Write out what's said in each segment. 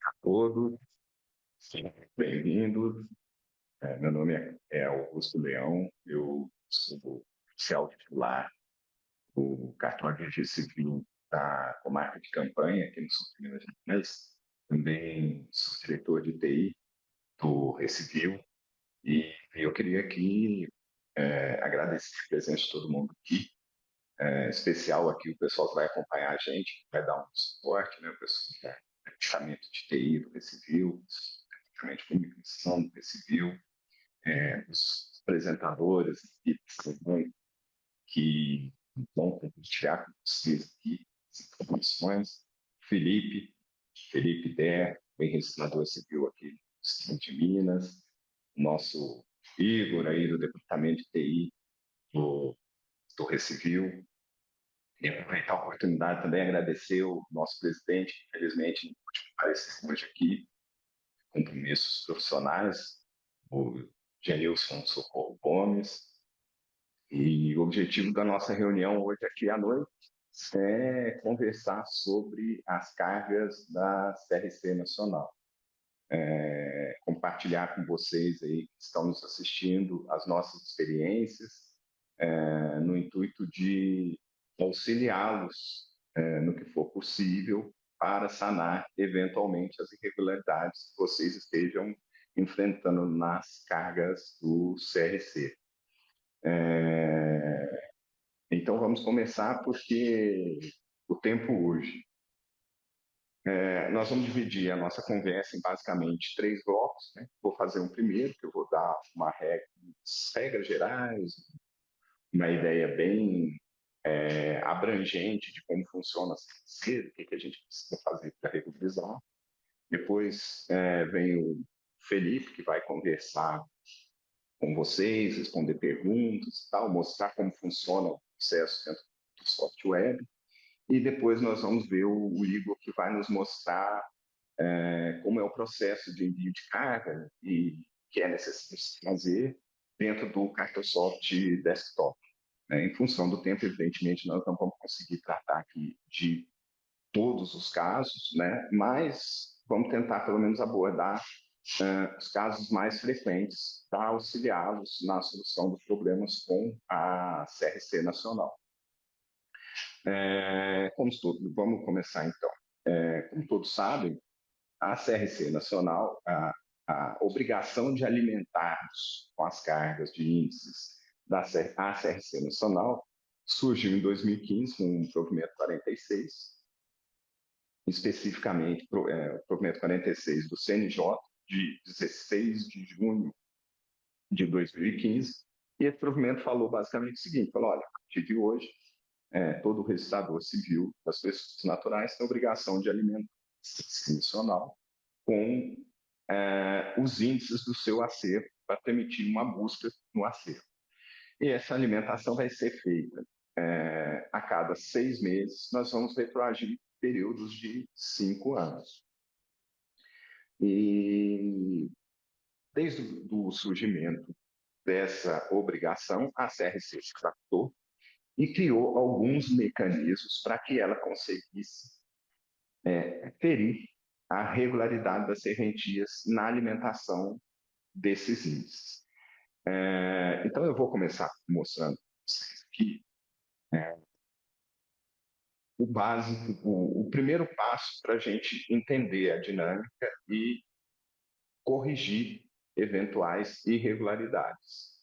a todos, bem-vindos. Meu nome é Augusto Leão, eu sou oficial titular do cartório de registro civil da comarca de Campanha, aqui no sul de Minas Gerais. Também sou diretor de TI do Recivil e eu queria aqui agradecer a presença de todo mundo aqui, especial aqui o pessoal que vai acompanhar a gente, vai dar um suporte, né, o pessoal que é departamento de TI do Recivil, departamento de comunicação do Recivil, os apresentadores também, que vão compartilhar com vocês aqui as informações. Felipe Der, bem registrador civil aqui do estado de Minas, o nosso Igor aí do departamento de TI do Recivil. E aproveitar a oportunidade também agradecer o nosso presidente, que infelizmente não pôde aparecer hoje aqui, compromissos profissionais, o Genilson Socorro Gomes. E o objetivo da nossa reunião hoje aqui à noite é conversar sobre as cargas da CRC Nacional. Compartilhar com vocês aí que estão nos assistindo as nossas experiências, no intuito de auxiliá-los no que for possível para sanar eventualmente as irregularidades que vocês estejam enfrentando nas cargas do CRC. Então vamos começar porque o tempo urge. Nós vamos dividir a nossa conversa em basicamente 3 blocos, né? Vou fazer um primeiro, que eu vou dar regras gerais, uma ideia bem abrangente de como funciona a CNC, o que a gente precisa fazer para regularizar. Depois vem o Felipe, que vai conversar com vocês, responder perguntas, tal, mostrar como funciona o processo dentro do software. E depois nós vamos ver o Igor, que vai nos mostrar como é o processo de envio de carga e que é necessário fazer dentro do Cartosoft Desktop. Em função do tempo, evidentemente, nós não vamos conseguir tratar aqui de todos os casos, né? Mas vamos tentar, pelo menos, abordar os casos mais frequentes para auxiliá-los na solução dos problemas com a CRC Nacional. Vamos começar, então. Como todos sabem, a CRC Nacional, a obrigação de alimentarmos com as cargas de índices da CRC Nacional surgiu em 2015 com o provimento 46, especificamente o provimento 46 do CNJ, de 16 de junho de 2015, e esse provimento falou basicamente o seguinte, falou, olha, a partir de hoje, todo registrador civil das pessoas naturais tem a obrigação de alimentar a nacional com os índices do seu acervo para permitir uma busca no acervo. E essa alimentação vai ser feita a cada 6 meses, nós vamos retroagir períodos de 5 anos. E desde o surgimento dessa obrigação, a CRC se tratou e criou alguns mecanismos para que ela conseguisse ferir a regularidade das serventias na alimentação desses índices. Então, eu vou começar mostrando aqui o básico, o primeiro passo para a gente entender a dinâmica e corrigir eventuais irregularidades.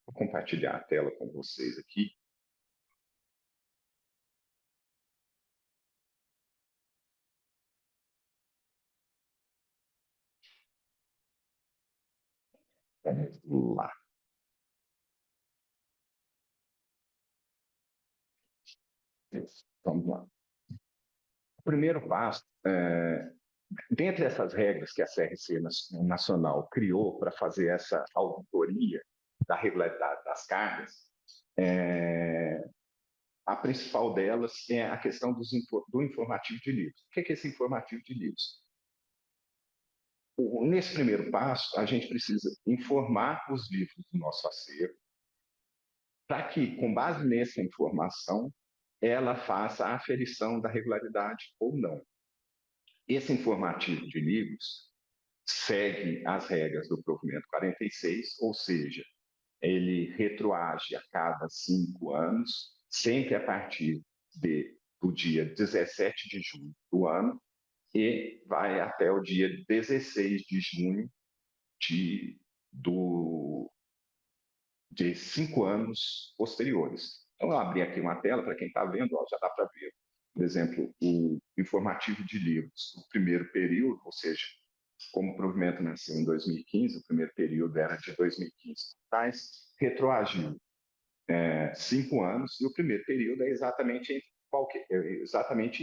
Vou compartilhar a tela com vocês aqui. Vamos lá. Vamos lá. O primeiro passo, dentre essas regras que a CRC Nacional criou para fazer essa auditoria da regularidade das cargas, a principal delas é a questão do informativo de livros. O que é esse informativo de livros? Nesse primeiro passo, a gente precisa informar os livros do nosso acervo, para que, com base nessa informação, ela faça a aferição da regularidade ou não. Esse informativo de livros segue as regras do provimento 46, ou seja, ele retroage a cada 5 anos, sempre a partir do dia 17 de junho do ano, e vai até o dia 16 de junho de, do, de 5 anos posteriores. Então, eu abri aqui uma tela para quem está vendo, ó, já dá para ver, por exemplo, o informativo de livros do primeiro período, ou seja, como o provimento nasceu em 2015, o primeiro período era de 2015, mas retroagiu 5 anos, e o primeiro período é exatamente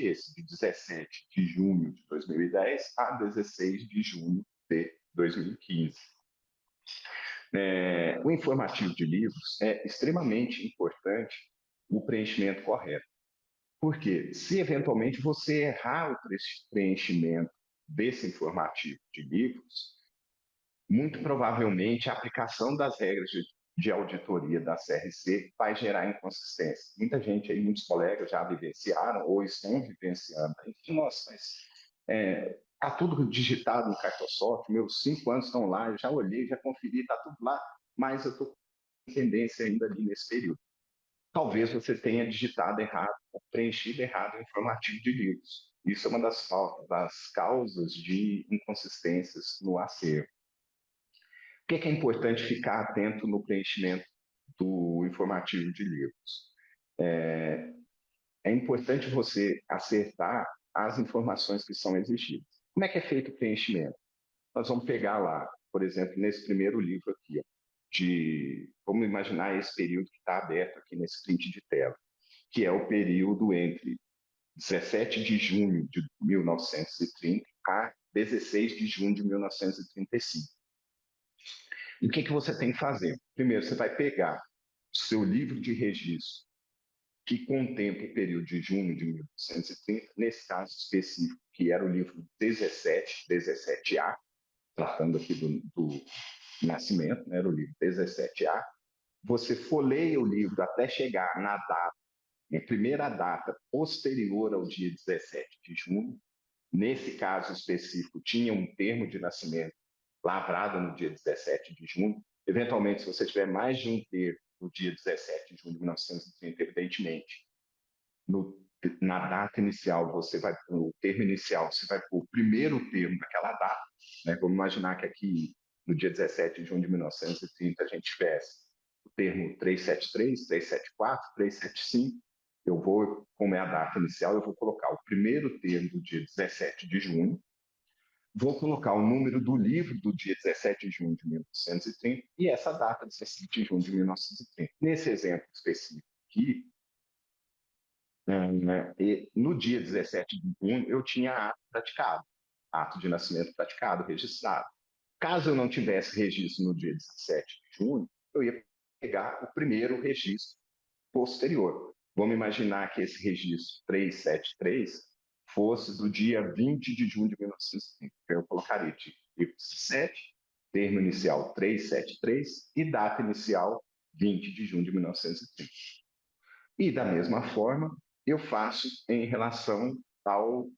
esse, de 17 de junho de 2010 a 16 de junho de 2015. O informativo de livros é extremamente importante o preenchimento correto. Porque se eventualmente você errar o preenchimento desse informativo de livros, muito provavelmente a aplicação das regras de auditoria da CRC vai gerar inconsistência. Muita gente aí, muitos colegas já vivenciaram ou estão vivenciando. Nossa, mas está tudo digitado no Cartosoft, meus 5 anos estão lá, eu já olhei, já conferi, está tudo lá, mas eu estou com tendência ainda ali nesse período. Talvez você tenha digitado errado, preenchido errado o informativo de livros. Isso é uma das causas de inconsistências no acervo. Por que é importante ficar atento no preenchimento do informativo de livros? É importante você acertar as informações que são exigidas. Como é que é feito o preenchimento? Nós vamos pegar lá, por exemplo, nesse primeiro livro aqui, ó, vamos imaginar esse período que está aberto aqui nesse print de tela, que é o período entre 17 de junho de 1930 a 16 de junho de 1935. E o que você tem que fazer? Primeiro, você vai pegar o seu livro de registro, que contempla o período de junho de 1930, nesse caso específico, que era o livro 17, 17A, tratando aqui do nascimento, né, era o livro 17A. Você folheia o livro até chegar na data, na primeira data posterior ao dia 17 de junho. Nesse caso específico, tinha um termo de nascimento lavrado no dia 17 de junho. Eventualmente, se você tiver mais de um termo no dia 17 de junho de 1930, evidentemente, na data inicial, no termo inicial, você vai pôr o primeiro termo daquela data. Né? Vamos imaginar que aqui, no dia 17 de junho de 1930, a gente tivesse o termo 373, 374, 375. Eu vou, como é a data inicial, eu vou colocar o primeiro termo do dia 17 de junho, vou colocar o número do livro do dia 17 de junho de 1930 e essa data, 17 de junho de 1930. Nesse exemplo específico aqui, e no dia 17 de junho, eu tinha ato praticado, ato de nascimento praticado, registrado. Caso eu não tivesse registro no dia 17 de junho, eu ia pegar o primeiro registro posterior. Vamos imaginar que esse registro 373 fosse do dia 20 de junho de 1930. Eu colocaria tipo 17, termo inicial 373 e data inicial 20 de junho de 1930. E da mesma forma, eu faço em relação ao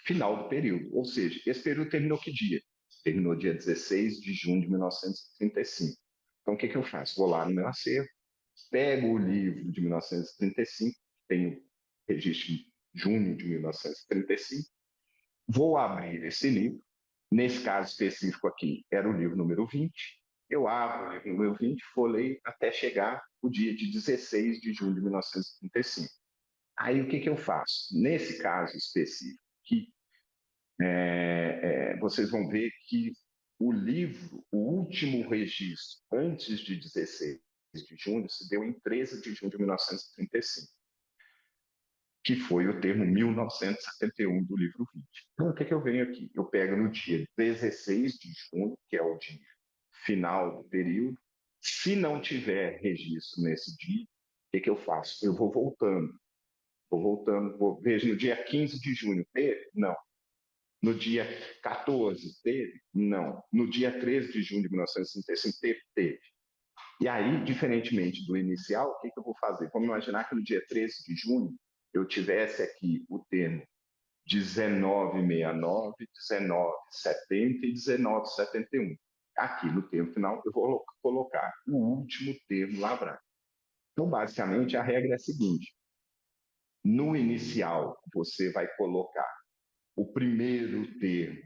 final do período. Ou seja, esse período terminou que dia? Terminou dia 16 de junho de 1935. Então, o que eu faço? Vou lá no meu acervo, pego o livro de 1935, tenho registro de junho de 1935, vou abrir esse livro. Nesse caso específico aqui, era o livro número 20. Eu abro o livro número 20, folheio até chegar o dia de 16 de junho de 1935. Aí o que eu faço? Nesse caso específico aqui, vocês vão ver que o livro, o último registro antes de 16 de junho, se deu em 13 de junho de 1935, que foi o termo 1971 do livro 20. Então, o que eu venho aqui? Eu pego no dia 16 de junho, que é o dia final do período. Se não tiver registro nesse dia, o que eu faço? Eu vou voltando, vejo no dia 15 de junho, teve? Não. No dia 14, teve? Não. No dia 13 de junho de 1935, teve? Teve. E aí, diferentemente do inicial, o que eu vou fazer? Vamos imaginar que no dia 13 de junho eu tivesse aqui o termo 1969, 1970 e 1971. Aqui no termo final, eu vou colocar o último termo lavrado. Então, basicamente, a regra é a seguinte: no inicial, você vai colocar o primeiro termo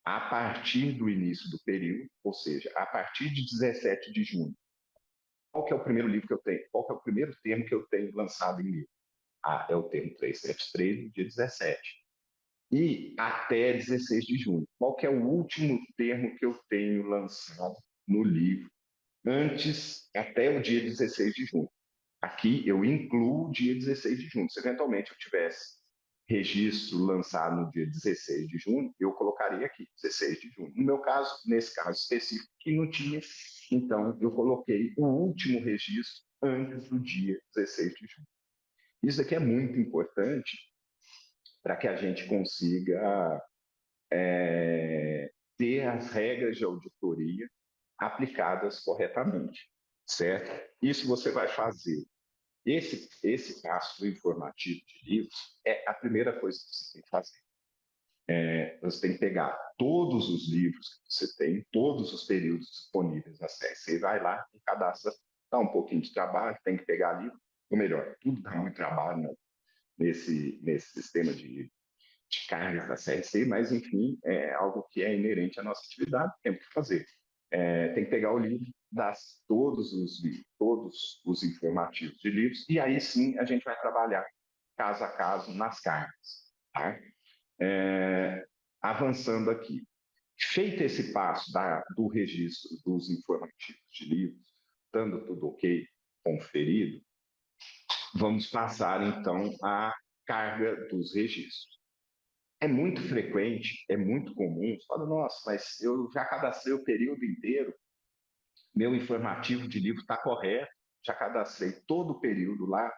a partir do início do período, ou seja, a partir de 17 de junho. Qual que é o primeiro livro que eu tenho? Qual que é o primeiro termo que eu tenho lançado em livro? Ah, é o termo 373, do dia 17. E até 16 de junho. Qual que é o último termo que eu tenho lançado no livro antes, até o dia 16 de junho? Aqui eu incluo o dia 16 de junho. Se eventualmente eu tivesse registro lançado no dia 16 de junho, eu colocaria aqui, 16 de junho. No meu caso, nesse caso específico, que não tinha, então eu coloquei o último registro antes do dia 16 de junho. Isso aqui é muito importante para que a gente consiga ter as regras de auditoria aplicadas corretamente, certo? Isso você vai fazer. Esse passo informativo de livros é a primeira coisa que você tem que fazer. Você tem que pegar todos os livros que você tem, todos os períodos disponíveis na série. Você vai lá e cadastra. Dá um pouquinho de trabalho, tem que pegar livro. Ou melhor, tudo dá muito trabalho, né? Nesse sistema de cargas da CRC, mas, enfim, é algo que é inerente à nossa atividade, temos que fazer. Tem que pegar o livro, dar todos os livros, todos os informativos de livros, e aí sim a gente vai trabalhar caso a caso nas cargas. Tá? Avançando aqui. Feito esse passo do registro dos informativos de livros, estando tudo ok, conferido, vamos passar então à carga dos registros. É muito frequente, é muito comum, você fala, nossa, mas eu já cadastrei o período inteiro, meu informativo de livro está correto, já cadastrei todo o período lá,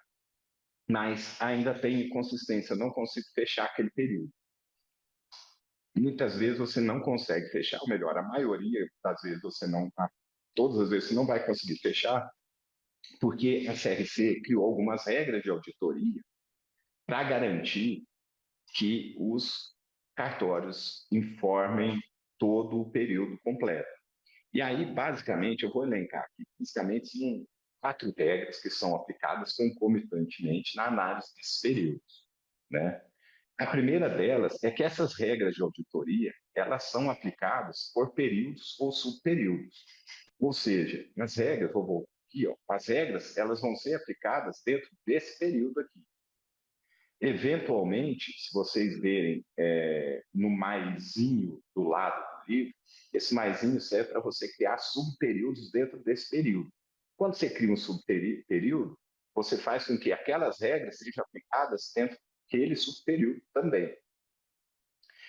mas ainda tem inconsistência, eu não consigo fechar aquele período. Muitas vezes você não consegue fechar, ou melhor, a maioria das vezes você não, todas as vezes você não vai conseguir fechar, porque a CRC criou algumas regras de auditoria para garantir que os cartórios informem todo o período completo. E aí, basicamente, eu vou elencar aqui, basicamente, são 4 regras que são aplicadas concomitantemente na análise desses períodos, né? A primeira delas é que essas regras de auditoria, elas são aplicadas por períodos ou subperíodos. Ou seja, as regras, vou voltar aqui, ó, as regras, elas vão ser aplicadas dentro desse período aqui. Eventualmente, se vocês verem no maisinho do lado do livro, esse maisinho serve para você criar subperíodos dentro desse período. Quando você cria um subperíodo, você faz com que aquelas regras sejam aplicadas dentro daquele subperíodo também.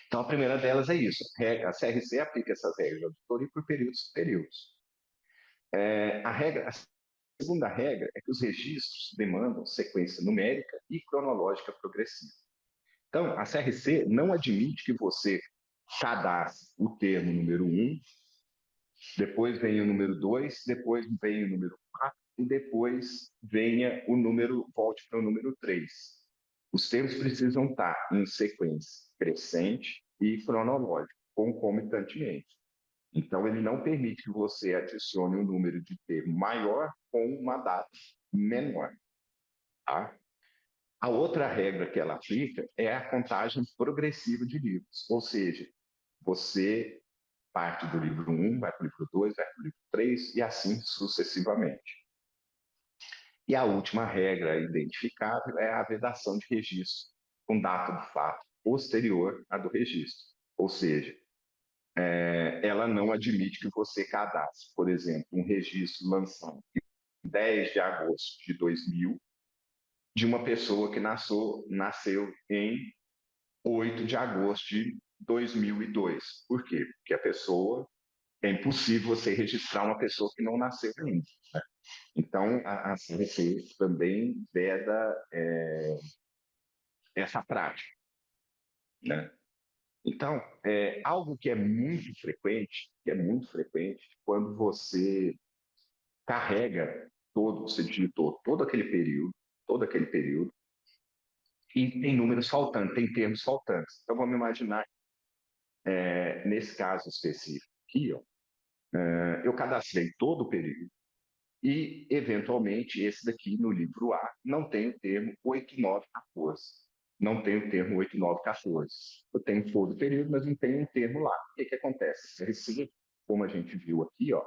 Então, a primeira delas é isso. A CRC aplica essas regras de auditoria por períodos. A segunda regra é que os registros demandam sequência numérica e cronológica progressiva. Então, a CRC não admite que você cadastre o termo número 1, depois venha o número 2, depois venha o número 4 e depois venha o número, volte para o número 3. Os termos precisam estar em sequência crescente e cronológica, concomitantemente. Então, ele não permite que você adicione um número de termo maior com uma data menor. Tá? A outra regra que ela aplica é a contagem progressiva de livros, ou seja, você parte do livro 1, vai para o livro 2, vai para o livro 3 e assim sucessivamente. E a última regra identificável é a vedação de registro com data do fato posterior à do registro, ou seja, ela não admite que você cadastre, por exemplo, um registro lançado em 10 de agosto de 2000 de uma pessoa que nasceu em 8 de agosto de 2002. Por quê? Porque a pessoa, é impossível você registrar uma pessoa que não nasceu ainda. Né? Então, a CRC também veda essa prática. Né? Então, algo que é muito frequente, quando você carrega você digitou todo aquele período, e tem números faltantes, tem termos faltantes. Então, vamos imaginar, nesse caso específico aqui, ó, eu cadastrei todo o período e, eventualmente, esse daqui no livro A não tem o termo 8914. Não tem o termo 8914. Eu tenho todo o período, mas não tem um termo lá. O que acontece? Esse, como a gente viu aqui, ó,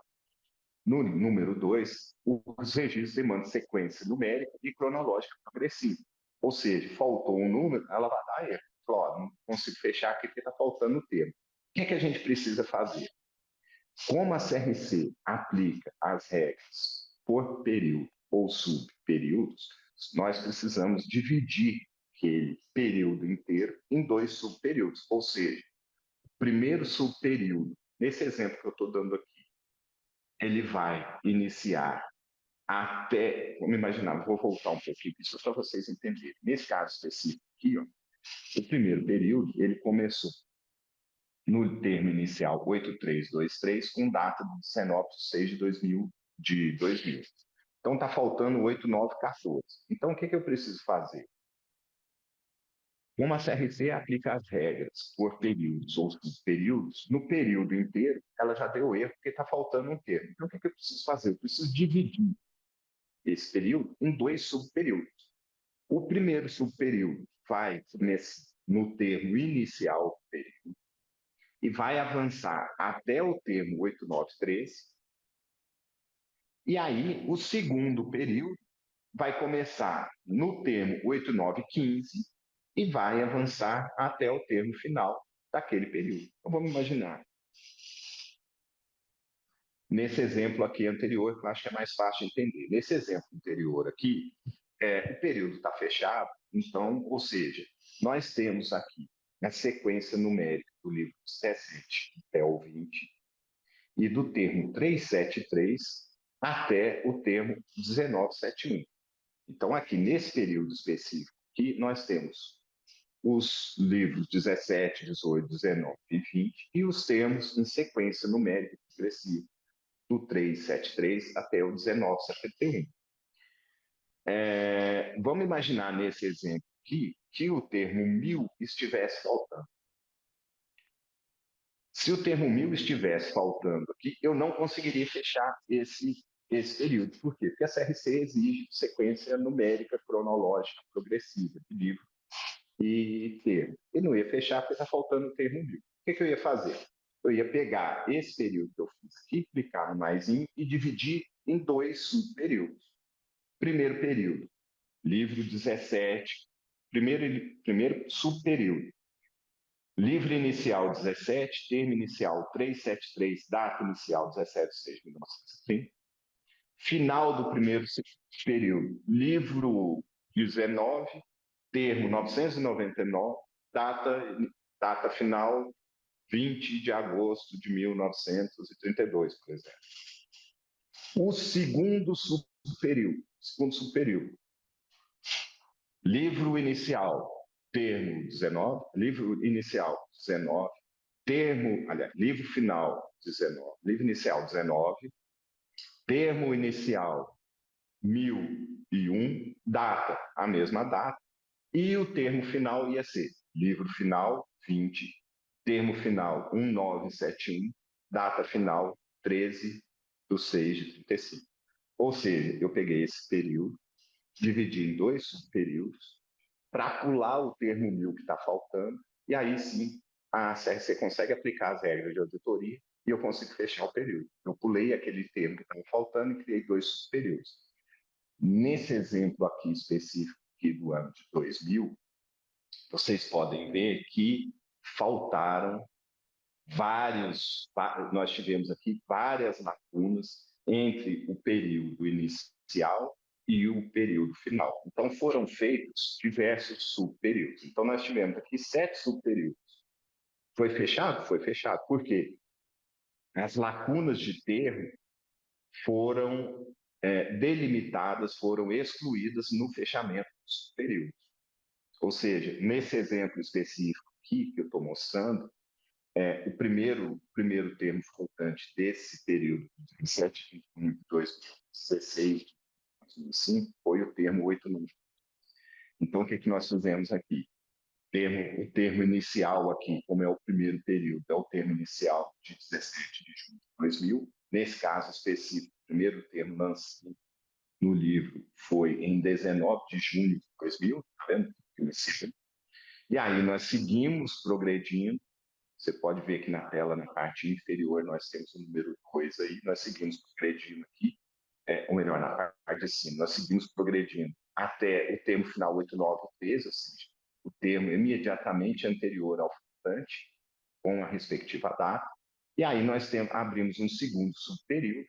no número 2, os registros demandam sequência numérica e cronológica progressiva. Ou seja, faltou um número, ela vai dar erro. Falou, não consigo fechar aqui porque está faltando o termo. O que a gente precisa fazer? Como a CRC aplica as regras por período ou subperíodos, nós precisamos dividir aquele período inteiro em dois subperíodos. Ou seja, o primeiro subperíodo, nesse exemplo que eu estou dando aqui, ele vai iniciar até, vamos imaginar, vou voltar um pouquinho isso para vocês entenderem. Nesse caso específico aqui, ó, o primeiro período, ele começou no termo inicial 8323, com data de 19 de 6 de 2000. Então está faltando 8914. Então o que eu preciso fazer? Como a CRC aplica as regras por períodos ou subperíodos, no período inteiro ela já deu erro porque está faltando um termo. Então o que eu preciso fazer? Eu preciso dividir esse período em dois subperíodos. O primeiro subperíodo vai no termo inicial do período e vai avançar até o termo 8913. E aí, o segundo período vai começar no termo 8915 e vai avançar até o termo final daquele período. Então, vamos imaginar. Nesse exemplo aqui anterior, que eu acho que é mais fácil de entender. Nesse exemplo anterior aqui, o período está fechado, então, ou seja, nós temos aqui a sequência numérica do livro 17 até o 20 e do termo 373 até o termo 1971. Então, aqui nesse período específico, aqui nós temos os livros 17, 18, 19 e 20 e os termos em sequência numérica progressiva do 373 até o 1971. Vamos imaginar nesse exemplo aqui que o termo 1000 estivesse faltando. Se o termo 1000 estivesse faltando aqui, eu não conseguiria fechar esse período. Por quê? Porque a CRC exige sequência numérica, cronológica, progressiva de livro e termo. E não ia fechar porque está faltando o termo 1000. O que eu ia fazer? Eu ia pegar esse período que eu fiz aqui, clicar no mais e dividir em dois subperíodos. Primeiro período, livro 17, primeiro subperíodo. Livro inicial 17, termo inicial 373, data inicial 17 de 6 de 1930. Final do primeiro período, livro 19, termo 999, data final 20 de agosto de 1932, por exemplo. O segundo subperíodo, livro inicial, termo 19, livro inicial 19, livro final 19, livro inicial 19, termo inicial 1001, data, a mesma data, e o termo final ia ser livro final 20, termo final 1971, data final 13 de 6 de 35. Ou seja, eu peguei esse período, dividi em dois subperíodos, para pular o termo 1000 que está faltando, e aí sim a CRC consegue aplicar as regras de auditoria e eu consigo fechar o período. Eu pulei aquele termo que estava faltando e criei dois subperíodos. Nesse exemplo aqui específico aqui do ano de 2000, vocês podem ver que faltaram nós tivemos aqui várias lacunas entre o período inicial e o período final. Então, foram feitos diversos subperíodos. Então, nós tivemos aqui 7 subperíodos. Foi fechado? Foi fechado. Por quê? As lacunas de termo foram delimitadas, foram excluídas no fechamento dos períodos. Ou seja, nesse exemplo específico aqui que eu estou mostrando, o primeiro termo faltante desse período, de 17, 22, 16, 2005, foi o termo 89. Então, o que, que nós fizemos aqui? O termo inicial aqui, como é o primeiro período, é o termo inicial de 17 de junho de 2000. Nesse caso específico, o primeiro termo lançado no livro foi em 19 de junho de 2000, tá vendo? E aí nós seguimos progredindo. Você pode ver aqui na tela, na parte inferior, nós temos o número 2 aí, nós seguimos progredindo aqui, ou melhor, na parte de cima, nós seguimos progredindo até o termo final 8913, ou seja, o termo imediatamente anterior ao faltante, com a respectiva data, e aí nós abrimos um segundo subperíodo,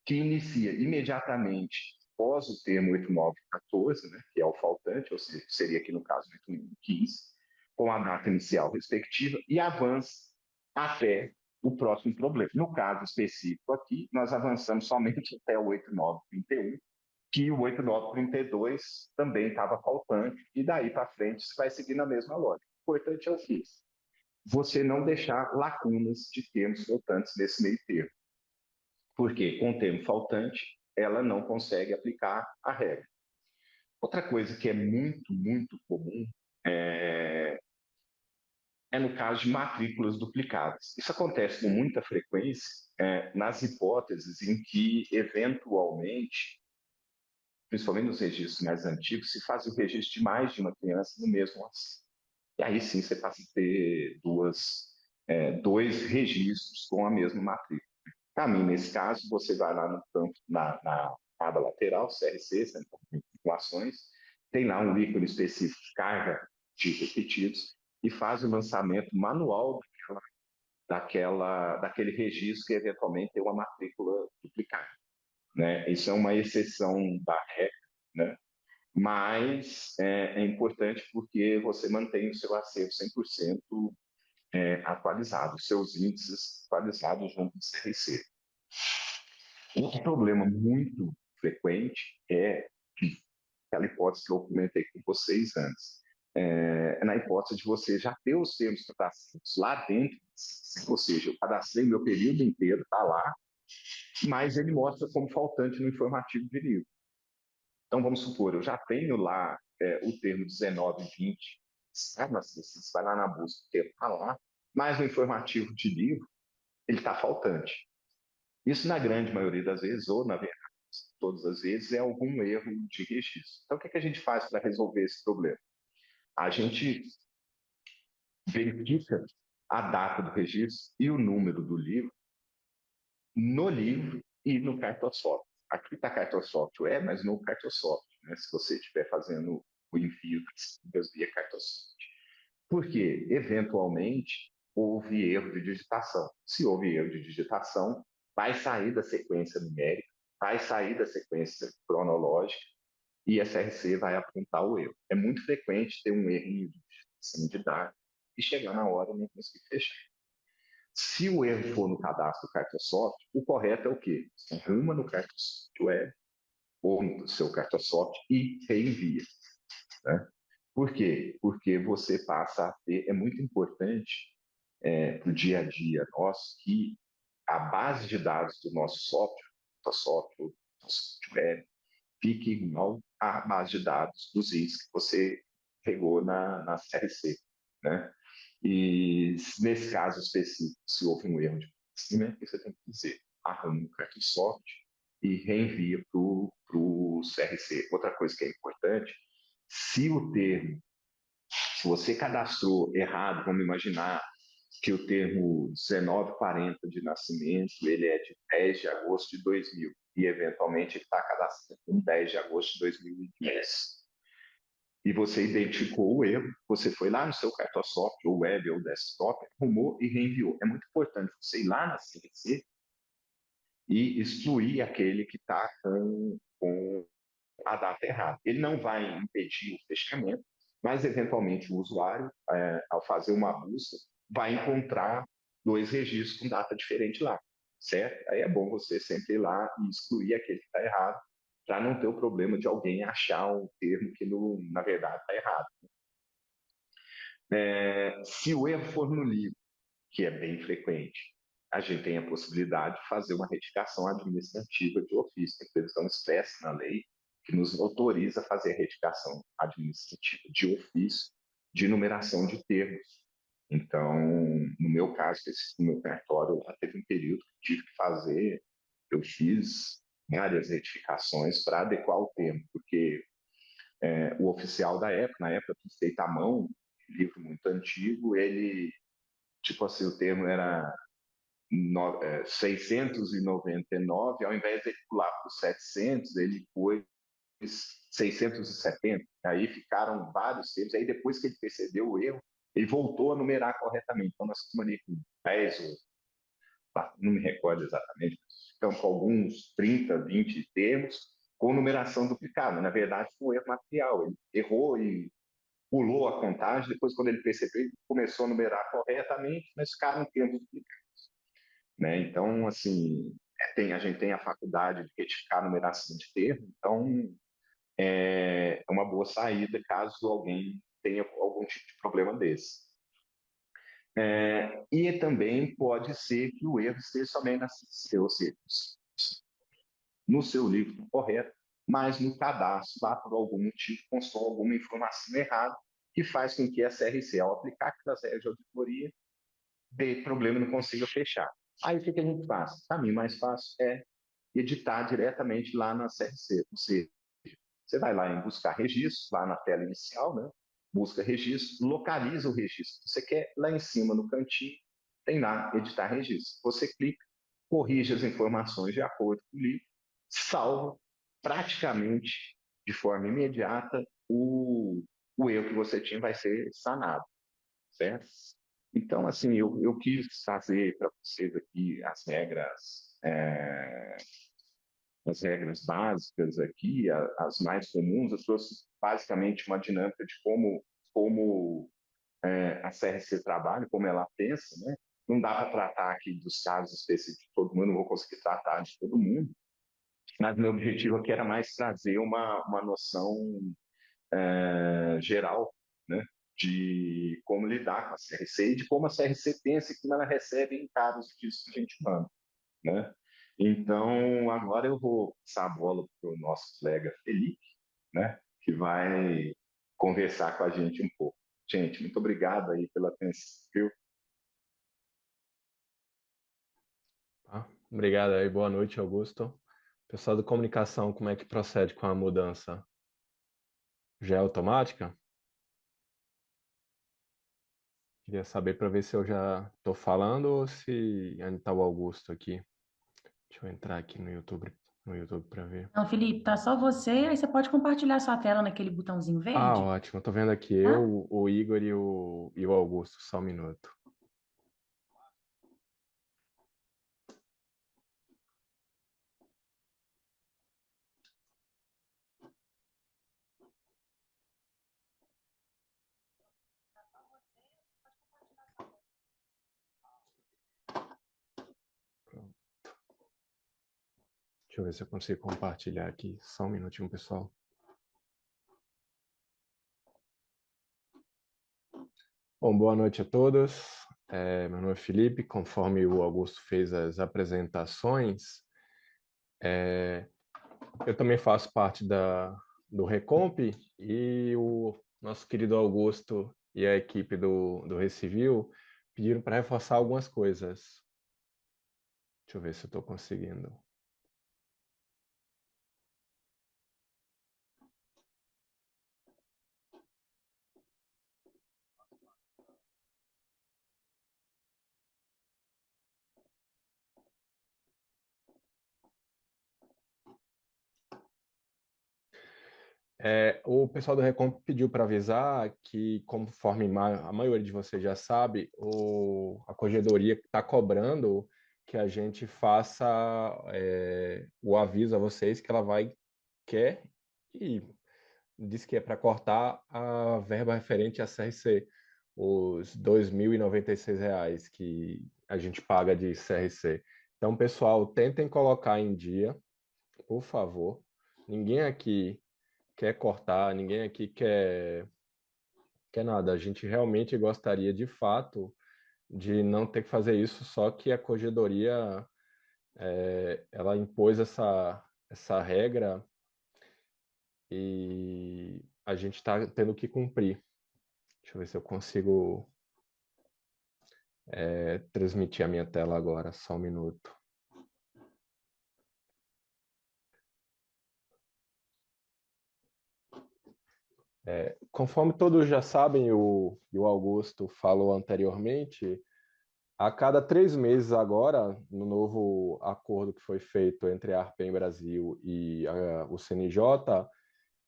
que inicia imediatamente após o termo 8914, né, que é o faltante, ou seja, seria aqui no caso 8915, com a data inicial respectiva, e avança até o próximo problema. No caso específico aqui, nós avançamos somente até o 8931, que o 8932 também estava faltante, e daí para frente você vai seguir na mesma lógica. O importante é o que? Você não deixar lacunas de termos faltantes nesse meio termo. Porque com o termo faltante, ela não consegue aplicar a regra. Outra coisa que é muito, muito comum é, é no caso de matrículas duplicadas. Isso acontece com muita frequência nas hipóteses em que, eventualmente, principalmente nos registros mais antigos, se faz o registro de mais de uma criança no mesmo ano. E aí sim você passa a ter dois registros com a mesma matrícula. Para mim, nesse caso, você vai lá no campo, na aba lateral, CRC, Centro de Informações, tem lá um ícone específico de carga de repetidos e faz o lançamento manual daquele registro que eventualmente tem uma matrícula duplicada. Né? Isso é uma exceção da regra, né? Mas é importante porque você mantém o seu acervo 100% atualizado, os seus índices atualizados junto do CRC. Outro problema muito frequente é aquela hipótese que eu comentei com vocês antes. Na hipótese de você já ter os termos cadastrados lá dentro, ou seja, eu cadastrei meu período inteiro, está lá, mas ele mostra como faltante no informativo de livro. Então, vamos supor, eu já tenho lá o termo 19 e 20, sabe? Você vai lá na busca, o termo está lá, mas no informativo de livro, ele está faltante. Isso, na grande maioria das vezes, ou na verdade, todas as vezes, é algum erro de registro. Então, o que, que a gente faz para resolver esse problema? A gente verifica a data do registro e o número do livro no livro e no cartosoft. Aqui está cartosoft web, mas no cartosoft, né, se você estiver fazendo o envio das via cartosoft. Porque, eventualmente, houve erro de digitação. Se houve erro de digitação, vai sair da sequência numérica, vai sair da sequência cronológica e a SRC vai apontar o erro. É muito frequente ter um erro de digitação de dados e chegar na hora e não conseguir fechar. Se o erro for no cadastro do Cartosoft, o correto é o quê? Você arruma no Cartosoft Web ou no seu Cartosoft e reenvia. Né? Por quê? Porque você passa a ter, é muito importante para o dia a dia nosso que a base de dados do nosso software, do software, fique igual à base de dados dos itens que você pegou na CRC. Né? E nesse caso específico, se houve um erro de processamento, você tem que dizer, arruma o Cartosoft e reenvia para o CRC. Outra coisa que é importante, se o termo, se você cadastrou errado, vamos imaginar que o termo 1940 de nascimento, ele é de 10 de agosto de 2000 e eventualmente ele está cadastrado em 10 de agosto de 2010 e você identificou o erro, você foi lá no seu Cartosoft, ou web ou desktop, arrumou e reenviou. É muito importante você ir lá na CRC e excluir aquele que está com a data errada. Ele não vai impedir o fechamento, mas eventualmente o usuário, ao fazer uma busca, vai encontrar dois registros com data diferente lá, certo? Aí é bom você sempre ir lá e excluir aquele que está errado, para não ter o problema de alguém achar um termo que, na verdade, está errado. Se o erro for no livro, que é bem frequente, a gente tem a possibilidade de fazer uma retificação administrativa de ofício, tem previsão expressa na lei que nos autoriza a fazer a retificação administrativa de ofício de numeração de termos. Então, no meu caso, no meu cartório, lá teve um período que tive que fazer, eu fiz várias retificações para adequar o termo, porque o oficial da época, na época feito à mão, livro muito antigo, ele, tipo assim, o termo era 699, ao invés de ele pular para os 700, ele pôs 670. Aí ficaram vários termos. Aí depois que ele percebeu o erro, ele voltou a numerar corretamente. Então nós ficamos ali com 10, ou, não me recordo exatamente, ficamos com alguns 30, 20 termos com numeração duplicada. Na verdade, foi um erro material. Ele errou e pulou a contagem. Depois, quando ele percebeu, ele começou a numerar corretamente, mas ficaram termos duplicados. Né? Então, assim, a gente tem a faculdade de retificar a numeração de termo, então é uma boa saída caso alguém tenha algum tipo de problema desse. E também pode ser que o erro esteja somente na CC, ou seja, no seu livro correto, mas no cadastro, lá por algum motivo, constou alguma informação errada, que faz com que a CRC, ao aplicar aquelas regras de auditoria, dê problema e não consiga fechar. Aí o que a gente faz? O caminho mais fácil é editar diretamente lá na CRC, ou seja, você vai lá em buscar registro, lá na tela inicial, né? Busca registro, localiza o registro. Você quer lá em cima no cantinho, tem lá editar registro. Você clica, corrige as informações de acordo com o livro, salva praticamente de forma imediata o erro que você tinha vai ser sanado, certo? Então, assim, eu quis trazer para vocês aqui as regras básicas aqui, as mais comuns. Eu trouxe basicamente uma dinâmica de como a CRC trabalha, como ela pensa, né? Não dá para tratar aqui dos casos específicos de todo mundo, não vou conseguir tratar de todo mundo, mas meu objetivo aqui era mais trazer uma noção geral, né? De como lidar com a CRC e de como a CRC pensa que ela recebe encargos disso que a gente manda, né? Então, agora eu vou passar a bola para o nosso colega Felipe, né, que vai conversar com a gente um pouco. Gente, muito obrigado aí pela atenção, viu? Tá? Obrigado aí, boa noite, Augusto. Pessoal da comunicação, como é que procede com a mudança? Já é automática? Queria saber para ver se eu já estou falando ou se ainda está o Augusto aqui. Deixa eu entrar aqui no YouTube para ver. Não, Felipe, tá só você, aí você pode compartilhar sua tela naquele botãozinho Ah, verde, ótimo. Estou vendo aqui tá? o Igor e o Augusto. Só um minuto. Pronto. Deixa eu ver se eu consigo compartilhar aqui. Só um minutinho, pessoal. Bom, boa noite a todos. Meu nome é Felipe. Conforme o Augusto fez as apresentações, eu também faço parte do Recomp e o nosso querido Augusto e a equipe do Recivil pediram para reforçar algumas coisas. Deixa eu ver se eu estou conseguindo. O pessoal do Recomp pediu para avisar que, conforme a maioria de vocês já sabe, a corregedoria está cobrando que a gente faça o aviso a vocês que ela quer e diz que é para cortar a verba referente à CRC, os R$ 2.096 que a gente paga de CRC. Então, pessoal, tentem colocar em dia, por favor. Ninguém aqui quer cortar, ninguém aqui quer nada. A gente realmente gostaria, de fato, de não ter que fazer isso, só que a corregedoria ela impôs essa regra e a gente está tendo que cumprir. Deixa eu ver se eu consigo transmitir a minha tela agora, só um minuto. Conforme todos já sabem, e o Augusto falou anteriormente, a cada 3 meses agora, no novo acordo que foi feito entre a Arpen Brasil e o CNJ,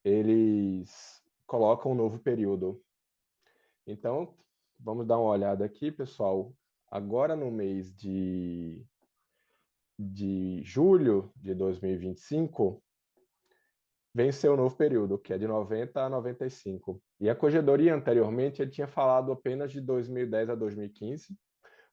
eles colocam um novo período. Então, vamos dar uma olhada aqui, pessoal. Agora no mês de julho de 2025, venceu o novo período, que é de 90 a 95. E a corregedoria anteriormente ele tinha falado apenas de 2010 a 2015,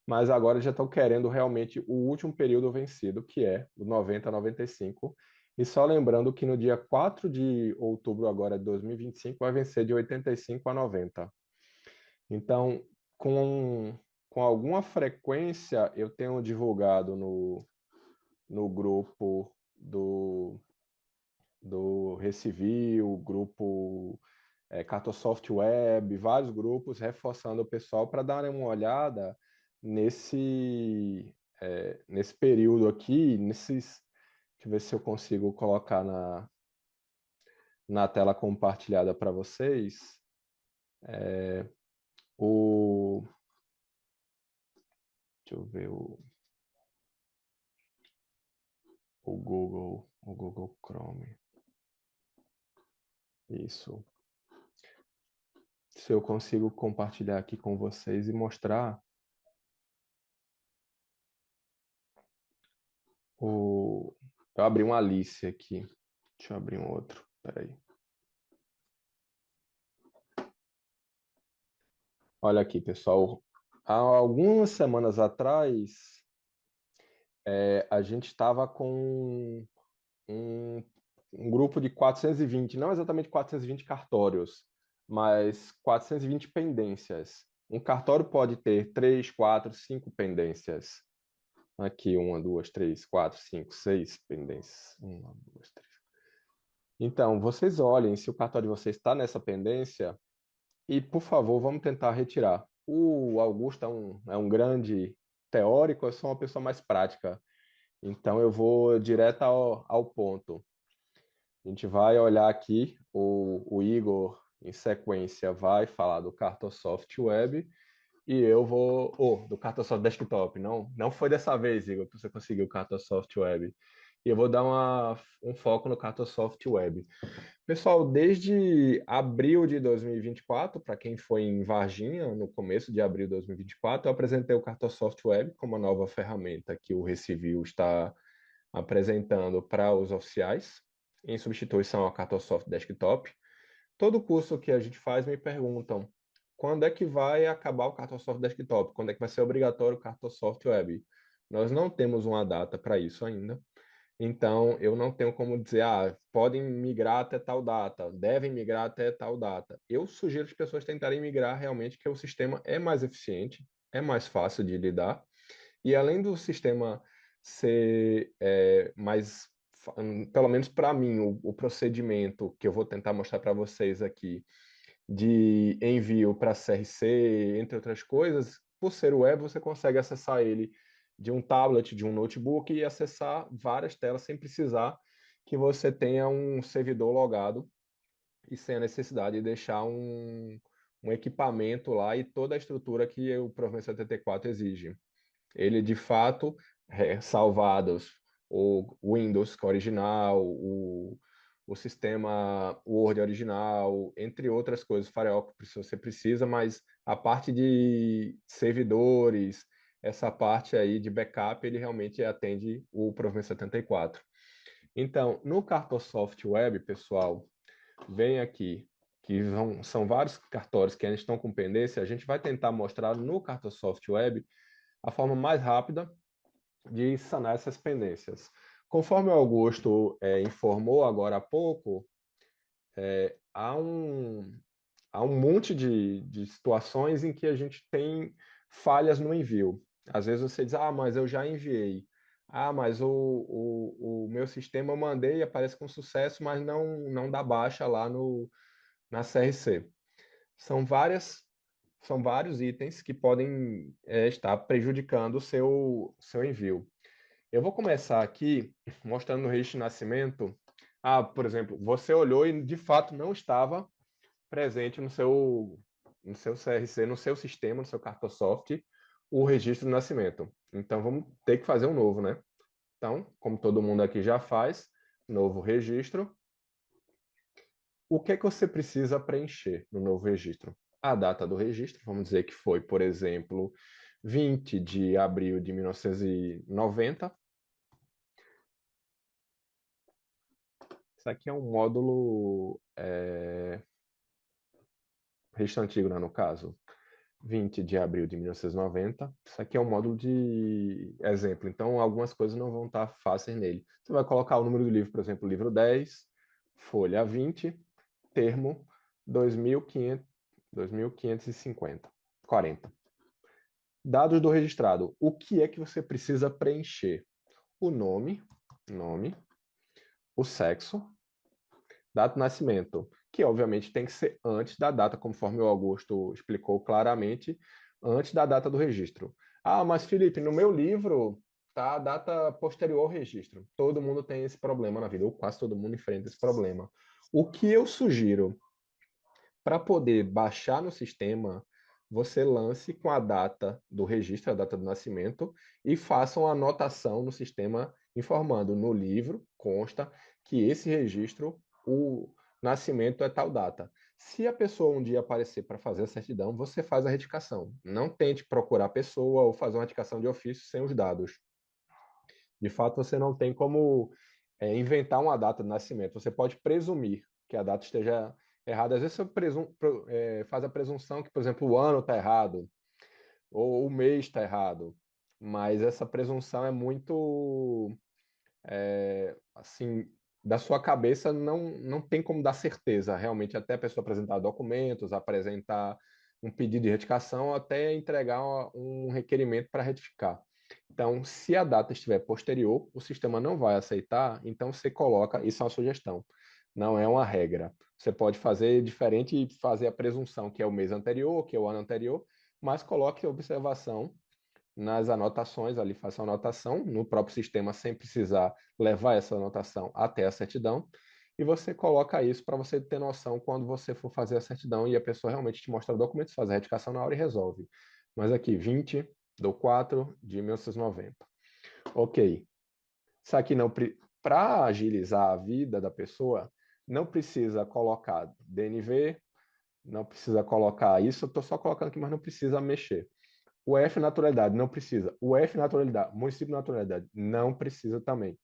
mas agora já estão querendo realmente o último período vencido, que é o 90 a 95. E só lembrando que no dia 4 de outubro agora de 2025 vai vencer de 85 a 90. Então, com alguma frequência, eu tenho divulgado no grupo do Recivil, grupo Cartosoft Web, vários grupos reforçando o pessoal para darem uma olhada nesse período aqui, deixa eu ver se eu consigo colocar na tela compartilhada para vocês. O, deixa eu ver o Google Chrome. Isso. Se eu consigo compartilhar aqui com vocês e mostrar eu abri uma Alice aqui. Deixa eu abrir um outro. Peraí. Olha aqui, pessoal. Há algumas semanas atrás, a gente estava com um grupo de 420, não exatamente 420 cartórios, mas 420 pendências. Um cartório pode ter 3, 4, 5 pendências. Aqui, 1, 2, 3, 4, 5, 6 pendências. 1, 2, 3. Então, vocês olhem se o cartório de vocês está nessa pendência e, por favor, vamos tentar retirar. O Augusto é um grande teórico, eu sou uma pessoa mais prática. Então, eu vou direto ao ponto. A gente vai olhar aqui, o Igor, em sequência, vai falar do Cartosoft Web e eu vou... do Cartosoft Desktop. Não foi dessa vez, Igor, que você conseguiu o Cartosoft Web. E eu vou dar um foco no Cartosoft Web. Pessoal, desde abril de 2024, para quem foi em Varginha, no começo de abril de 2024, eu apresentei o Cartosoft Web como uma nova ferramenta que o Recivil está apresentando para os oficiais, em substituição ao Cartosoft Desktop. Todo curso que a gente faz me perguntam quando é que vai acabar o Cartosoft Desktop, quando é que vai ser obrigatório o Cartosoft Web. Nós não temos uma data para isso ainda. Então, eu não tenho como dizer, podem migrar até tal data, devem migrar até tal data. Eu sugiro as pessoas tentarem migrar realmente, que o sistema é mais eficiente, é mais fácil de lidar. E além do sistema ser mais, pelo menos para mim, o procedimento que eu vou tentar mostrar para vocês aqui, de envio para CRC, entre outras coisas, por ser web, você consegue acessar ele de um tablet, de um notebook e acessar várias telas sem precisar que você tenha um servidor logado e sem a necessidade de deixar um equipamento lá e toda a estrutura que o Provence 74 exige. Ele, de fato, salvados o Windows original, o sistema Word original, entre outras coisas, Firefox se você precisa, mas a parte de servidores, essa parte aí de backup, ele realmente atende o Provence 74. Então, no Cartosoft Web, pessoal, vem aqui, que são vários cartórios que ainda estão com pendência, a gente vai tentar mostrar no Cartosoft Web a forma mais rápida de sanar essas pendências. Conforme o Augusto informou agora há pouco, há um monte de situações em que a gente tem falhas no envio. Às vezes você diz, mas eu já enviei. Ah, mas o meu sistema eu mandei e aparece com sucesso, mas não dá baixa lá na CRC. São vários itens que podem estar prejudicando o seu envio. Eu vou começar aqui mostrando no registro de nascimento. Ah, por exemplo, você olhou e de fato não estava presente no seu CRC, no seu sistema, no seu Cartosoft, o registro de nascimento. Então vamos ter que fazer um novo, né? Então, como todo mundo aqui já faz, novo registro. O que é que você precisa preencher no novo registro? A data do registro, vamos dizer que foi, por exemplo, 20 de abril de 1990. Isso aqui é um módulo registro antigo, né, no caso. 20 de abril de 1990. Isso aqui é um módulo de exemplo, então algumas coisas não vão estar fáceis nele. Você vai colocar o número do livro, por exemplo, livro 10, folha 20, termo 2500, 2550, 40. Dados do registrado. O que é que você precisa preencher? O nome, o sexo, data de nascimento, que obviamente tem que ser antes da data, conforme o Augusto explicou claramente, antes da data do registro. Ah, mas Felipe, no meu livro tá a data posterior ao registro. Todo mundo tem esse problema na vida, ou quase todo mundo enfrenta esse problema. O que eu sugiro para poder baixar no sistema, você lance com a data do registro, a data do nascimento, e faça uma anotação no sistema informando no livro, consta que esse registro, o nascimento é tal data. Se a pessoa um dia aparecer para fazer a certidão, você faz a retificação. Não tente procurar a pessoa ou fazer uma retificação de ofício sem os dados. De fato, você não tem como inventar uma data de nascimento. Você pode presumir que a data esteja errada. Às vezes você faz a presunção que, por exemplo, o ano está errado ou o mês está errado. Mas essa presunção é muito assim, da sua cabeça não tem como dar certeza, realmente, até a pessoa apresentar documentos, apresentar um pedido de retificação, até entregar um requerimento para retificar. Então, se a data estiver posterior, o sistema não vai aceitar, então você coloca, isso é uma sugestão, não é uma regra. Você pode fazer diferente e fazer a presunção que é o mês anterior, que é o ano anterior, mas coloque observação nas anotações, ali faça a anotação no próprio sistema sem precisar levar essa anotação até a certidão, e você coloca isso para você ter noção quando você for fazer a certidão e a pessoa realmente te mostrar o documento, faz a retificação na hora e resolve. Mas aqui, 20 do 4 de 1990. Ok. Isso aqui não, para agilizar a vida da pessoa, não precisa colocar DNV, não precisa colocar isso, eu estou só colocando aqui, mas não precisa mexer. O F naturalidade não precisa. O F naturalidade, município de naturalidade não precisa também.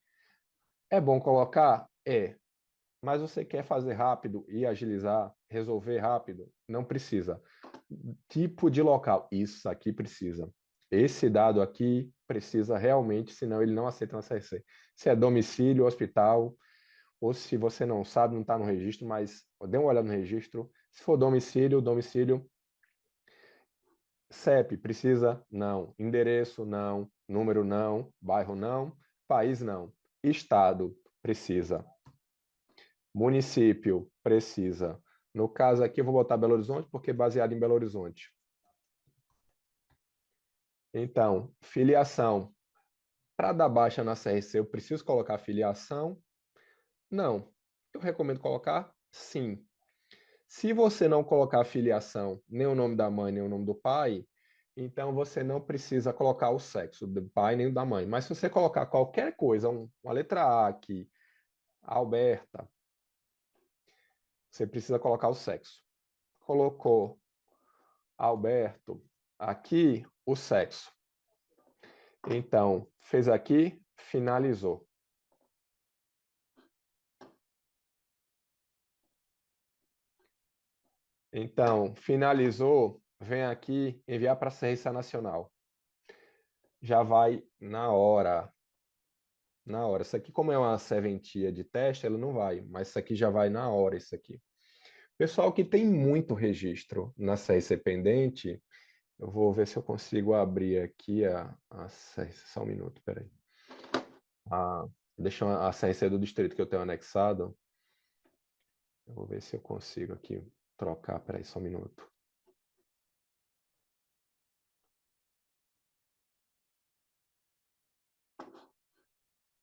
É bom colocar? É. Mas você quer fazer rápido e agilizar, resolver rápido? Não precisa. Tipo de local, isso aqui precisa. Esse dado aqui precisa realmente, senão ele não aceita na CRC. Se é domicílio, hospital, ou se você não sabe, não está no registro, mas dê uma olhada no registro. Se for domicílio, CEP precisa? Não. Endereço? Não. Número? Não. Bairro? Não. País? Não. Estado? Precisa. Município? Precisa. No caso aqui, eu vou botar Belo Horizonte, porque é baseado em Belo Horizonte. Então, filiação. Para dar baixa na CRC, eu preciso colocar filiação? Não. Eu recomendo colocar? Sim. Se você não colocar a filiação, nem o nome da mãe, nem o nome do pai, então você não precisa colocar o sexo do pai nem da mãe. Mas se você colocar qualquer coisa, uma letra A aqui, Alberta, você precisa colocar o sexo. Colocou Alberto aqui, o sexo. Então, fez aqui, finalizou. Então, finalizou, vem aqui enviar para a CRC Nacional. Já vai na hora. Na hora. Isso aqui, como é uma serventia de teste, ela não vai, mas isso aqui já vai na hora, isso aqui. Pessoal que tem muito registro na CRC pendente, eu vou ver se eu consigo abrir aqui a CRC, só um minuto, peraí. a, deixa a CRC do distrito que eu tenho anexado. Eu vou ver se eu consigo aqui trocar. Peraí, só um minuto.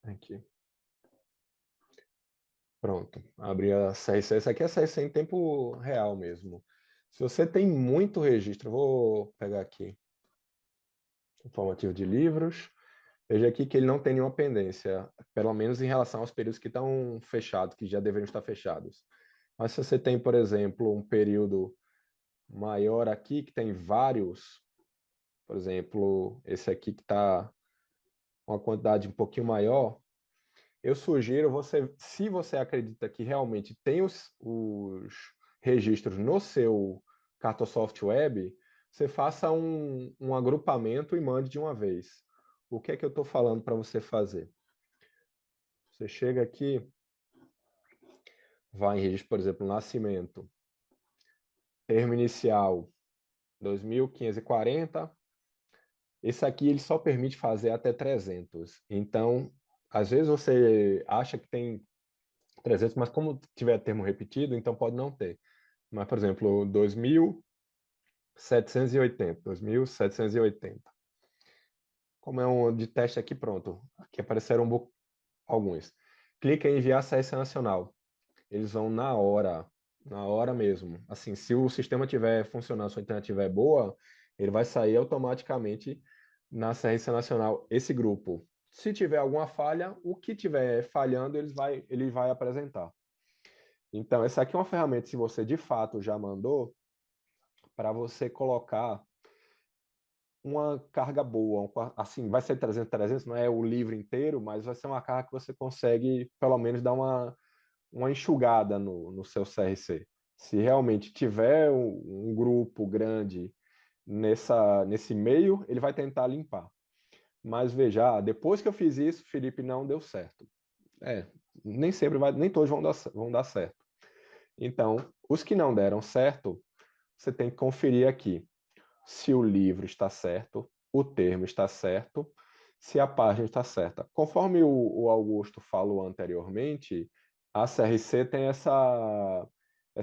Aqui. Pronto, abri a CRC. Essa aqui é a CRC em tempo real mesmo. Se você tem muito registro, eu vou pegar aqui informativo de livros. Veja aqui que ele não tem nenhuma pendência, pelo menos em relação aos períodos que estão fechados, que já deveriam estar fechados. Mas se você tem, por exemplo, um período maior aqui, que tem vários, por exemplo, esse aqui que está uma quantidade um pouquinho maior, eu sugiro você, se você acredita que realmente tem os registros no seu Cartosoft Web, você faça um agrupamento e mande de uma vez. O que é que eu estou falando para você fazer? Você chega aqui, vai em registro, por exemplo, nascimento, termo inicial 2540. Esse aqui ele só permite fazer até 300. Então, às vezes você acha que tem 300, mas como tiver termo repetido, então pode não ter. Mas, por exemplo, 2780, 2780. Como é um de teste aqui, pronto. Aqui apareceram alguns. Clica em enviar CSC nacional. Eles vão na hora mesmo. Assim, se o sistema estiver funcionando, se a internet estiver boa, ele vai sair automaticamente na CRC nacional esse grupo. Se tiver alguma falha, o que tiver falhando, ele vai apresentar. Então, essa aqui é uma ferramenta, se você de fato já mandou, para você colocar uma carga boa. Assim, vai ser 300, não é o livro inteiro, mas vai ser uma carga que você consegue, pelo menos, dar uma enxugada no seu CRC. Se realmente tiver um grupo grande nesse meio, ele vai tentar limpar. Mas veja, depois que eu fiz isso, Felipe, não deu certo. Nem sempre nem todos vão dar certo. Então, os que não deram certo, você tem que conferir aqui se o livro está certo, o termo está certo, se a página está certa. Conforme o Augusto falou anteriormente, a CRC tem essa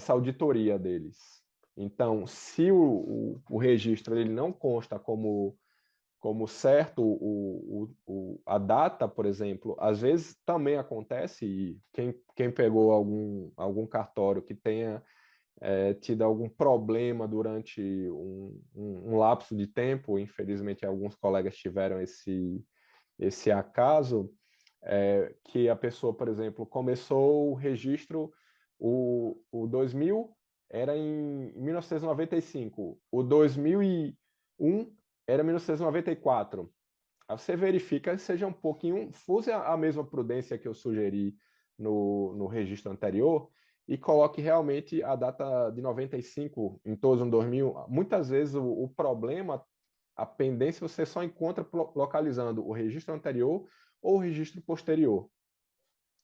auditoria deles. Então, se o registro ele não consta como certo a data, por exemplo, às vezes também acontece, e quem pegou algum cartório que tenha tido algum problema durante um lapso de tempo, infelizmente alguns colegas tiveram esse acaso, que a pessoa, por exemplo, começou o registro, o 2000 era em 1995, o 2001 era 1994. Aí você verifica que seja um pouquinho, use a mesma prudência que eu sugeri no registro anterior e coloque realmente a data de 95 em todos os 2000. Muitas vezes o problema, a pendência, você só encontra localizando o registro anterior ou o registro posterior.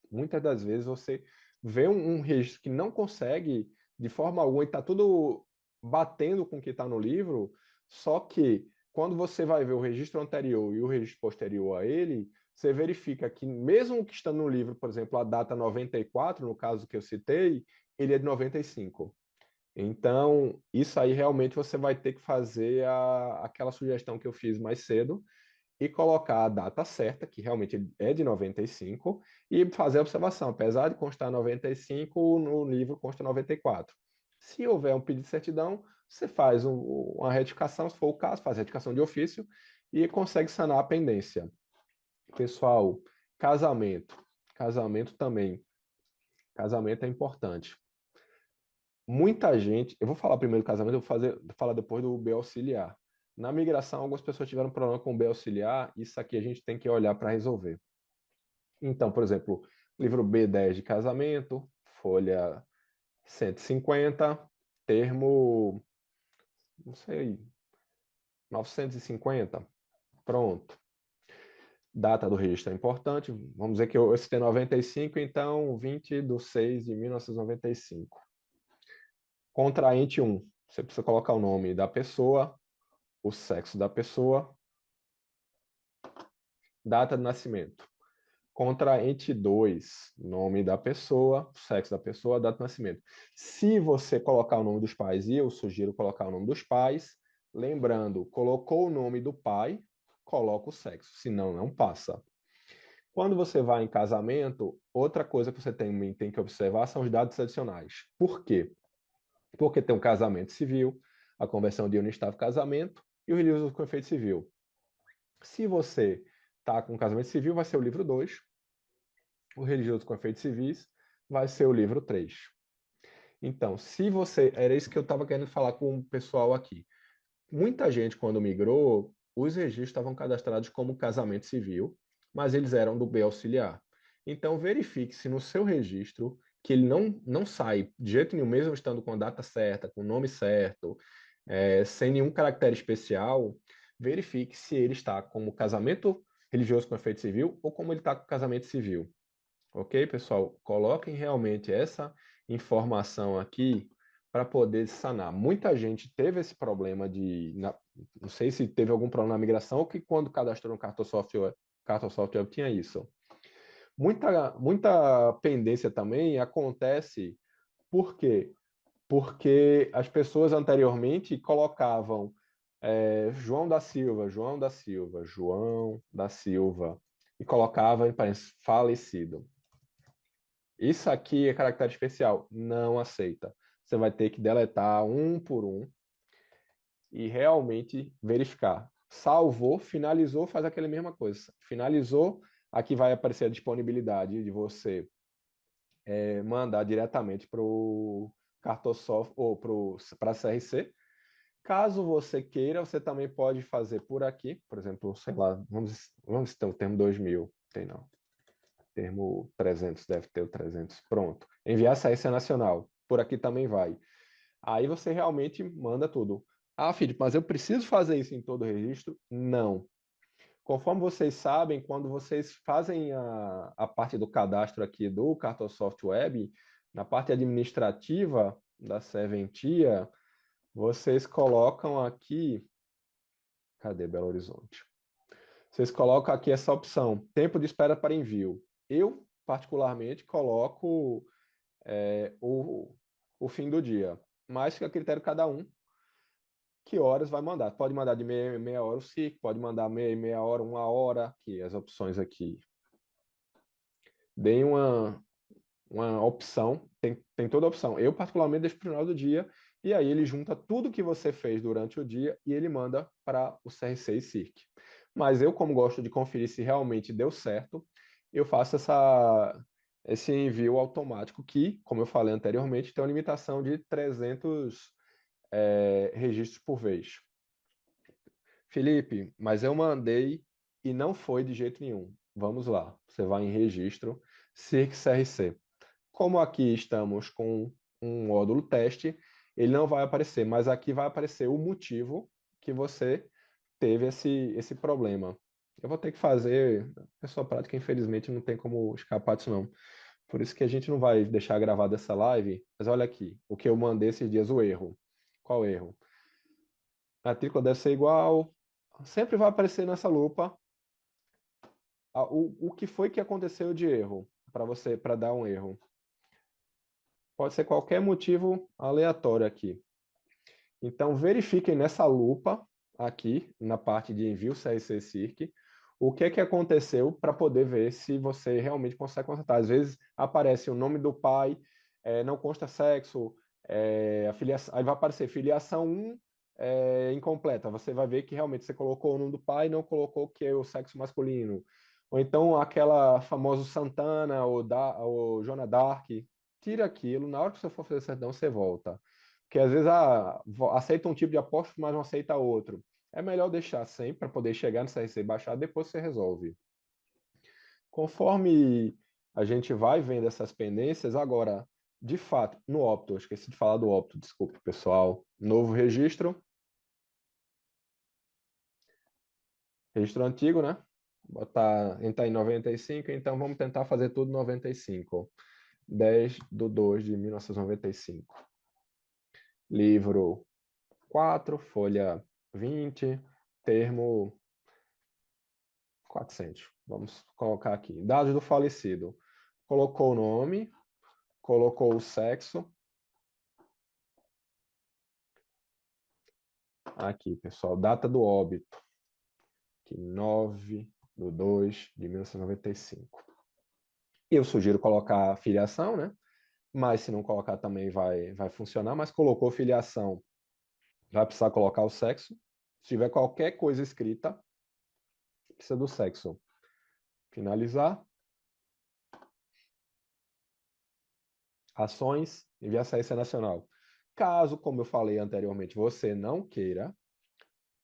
Muitas das vezes você vê um registro que não consegue, de forma alguma, e está tudo batendo com o que está no livro, só que quando você vai ver o registro anterior e o registro posterior a ele, você verifica que mesmo que está no livro, por exemplo, a data 94, no caso que eu citei, ele é de 95. Então, isso aí realmente você vai ter que fazer aquela sugestão que eu fiz mais cedo, e colocar a data certa, que realmente é de 95, e fazer a observação. Apesar de constar 95, no livro consta 94. Se houver um pedido de certidão, você faz uma retificação, se for o caso, faz retificação de ofício e consegue sanar a pendência. Pessoal, casamento. Casamento também. Casamento é importante. Muita gente, eu vou falar primeiro do casamento, eu vou falar depois do B auxiliar. Na migração, algumas pessoas tiveram problema com o B auxiliar, isso aqui a gente tem que olhar para resolver. Então, por exemplo, livro B10 de casamento, folha 150, termo, não sei, 950, pronto. Data do registro é importante, vamos dizer que eu citei 95, então 20 de 6 de 1995. Contraente 1, você precisa colocar o nome da pessoa, o sexo da pessoa, data de nascimento. Contra ente 2, nome da pessoa, sexo da pessoa, data de nascimento. Se você colocar o nome dos pais, e eu sugiro colocar o nome dos pais, lembrando, colocou o nome do pai, coloca o sexo, senão não passa. Quando você vai em casamento, outra coisa que você tem que observar são os dados adicionais. Por quê? Porque tem um casamento civil, a conversão de unistável casamento e o religioso com efeito civil. Se você está com casamento civil, vai ser o livro 2. O religioso com efeitos civis vai ser o livro 3. Então, se você... Era isso que eu estava querendo falar com o pessoal aqui. Muita gente, quando migrou, os registros estavam cadastrados como casamento civil, mas eles eram do B auxiliar. Então, verifique se no seu registro, que ele não sai de jeito nenhum, mesmo estando com a data certa, com o nome certo, sem nenhum caractere especial, verifique se ele está como casamento religioso com efeito civil ou como ele está com casamento civil. Ok, pessoal? Coloquem realmente essa informação aqui para poder sanar. Muita gente teve esse problema não sei se teve algum problema na migração ou que quando cadastrou no Cartosoft Web tinha isso. Muita pendência também acontece por quê? Porque as pessoas anteriormente colocavam João da Silva, João da Silva, João da Silva e colocava em parênteses falecido. Isso aqui é caractere especial. Não aceita. Você vai ter que deletar um por um e realmente verificar. Salvou, finalizou, faz aquela mesma coisa. Finalizou, aqui vai aparecer a disponibilidade de você mandar diretamente para o Cartosoft ou para a CRC. Caso você queira, você também pode fazer por aqui, por exemplo, sei lá, vamos ter o termo 2000, tem não. Termo 300, deve ter o 300. Pronto. Enviar ciência nacional. Por aqui também vai. Aí você realmente manda tudo. Ah, Felipe, mas eu preciso fazer isso em todo o registro? Não. Conforme vocês sabem, quando vocês fazem a parte do cadastro aqui do Cartosoft Web, na parte administrativa da serventia, vocês colocam aqui... Cadê Belo Horizonte? Vocês colocam aqui essa opção, tempo de espera para envio. Eu, particularmente, coloco o fim do dia, mas fica a critério de cada um que horas vai mandar. Pode mandar de meia hora o SIC, pode mandar meia hora, 1 hora, aqui, as opções aqui. Deem uma opção, tem toda a opção. Eu, particularmente, deixo para o final do dia, e aí ele junta tudo que você fez durante o dia e ele manda para o CRC e SIC. Mas eu, como gosto de conferir se realmente deu certo, eu faço esse envio automático que, como eu falei anteriormente, tem uma limitação de 300 registros por vez. Felipe, mas eu mandei e não foi de jeito nenhum. Vamos lá, você vai em registro, SIC CRC. Como aqui estamos com um módulo teste, ele não vai aparecer, mas aqui vai aparecer o motivo que você teve esse problema. Eu vou ter que fazer, pessoal prática, infelizmente não tem como escapar disso não. Por isso que a gente não vai deixar gravada essa live, mas olha aqui, o que eu mandei esses dias, o erro. Qual erro? A matrícula deve ser igual, sempre vai aparecer nessa lupa o que foi que aconteceu de erro, para dar um erro. Pode ser qualquer motivo aleatório aqui. Então, verifiquem nessa lupa, aqui, na parte de envio CRC SIRC, o que é que aconteceu para poder ver se você realmente consegue constatar. Às vezes aparece o nome do pai, não consta sexo, aí vai aparecer filiação 1 incompleta. Você vai ver que realmente você colocou o nome do pai e não colocou que é o sexo masculino. Ou então aquela famosa Santana ou Joana Dark, tira aquilo, na hora que você for fazer certidão, você volta. Porque às vezes aceita um tipo de apóstolo, mas não aceita outro. É melhor deixar sem para poder chegar no CRC e baixar, depois você resolve. Conforme a gente vai vendo essas pendências, agora, de fato, no óbito, eu esqueci de falar do óbito, desculpe, pessoal. Novo registro. Registro antigo, né? Entrar em 95, então vamos tentar fazer tudo 95. 10/2/1995. Livro 4, folha 20, termo 400. Vamos colocar aqui. Dados do falecido. Colocou o nome, colocou o sexo. Aqui, pessoal, data do óbito. Aqui, 9/2/1995. Eu sugiro colocar filiação, né? Mas se não colocar também vai funcionar. Mas colocou filiação, vai precisar colocar o sexo. Se tiver qualquer coisa escrita, precisa do sexo. Finalizar. Ações, enviar ciência nacional. Caso, como eu falei anteriormente, você não queira,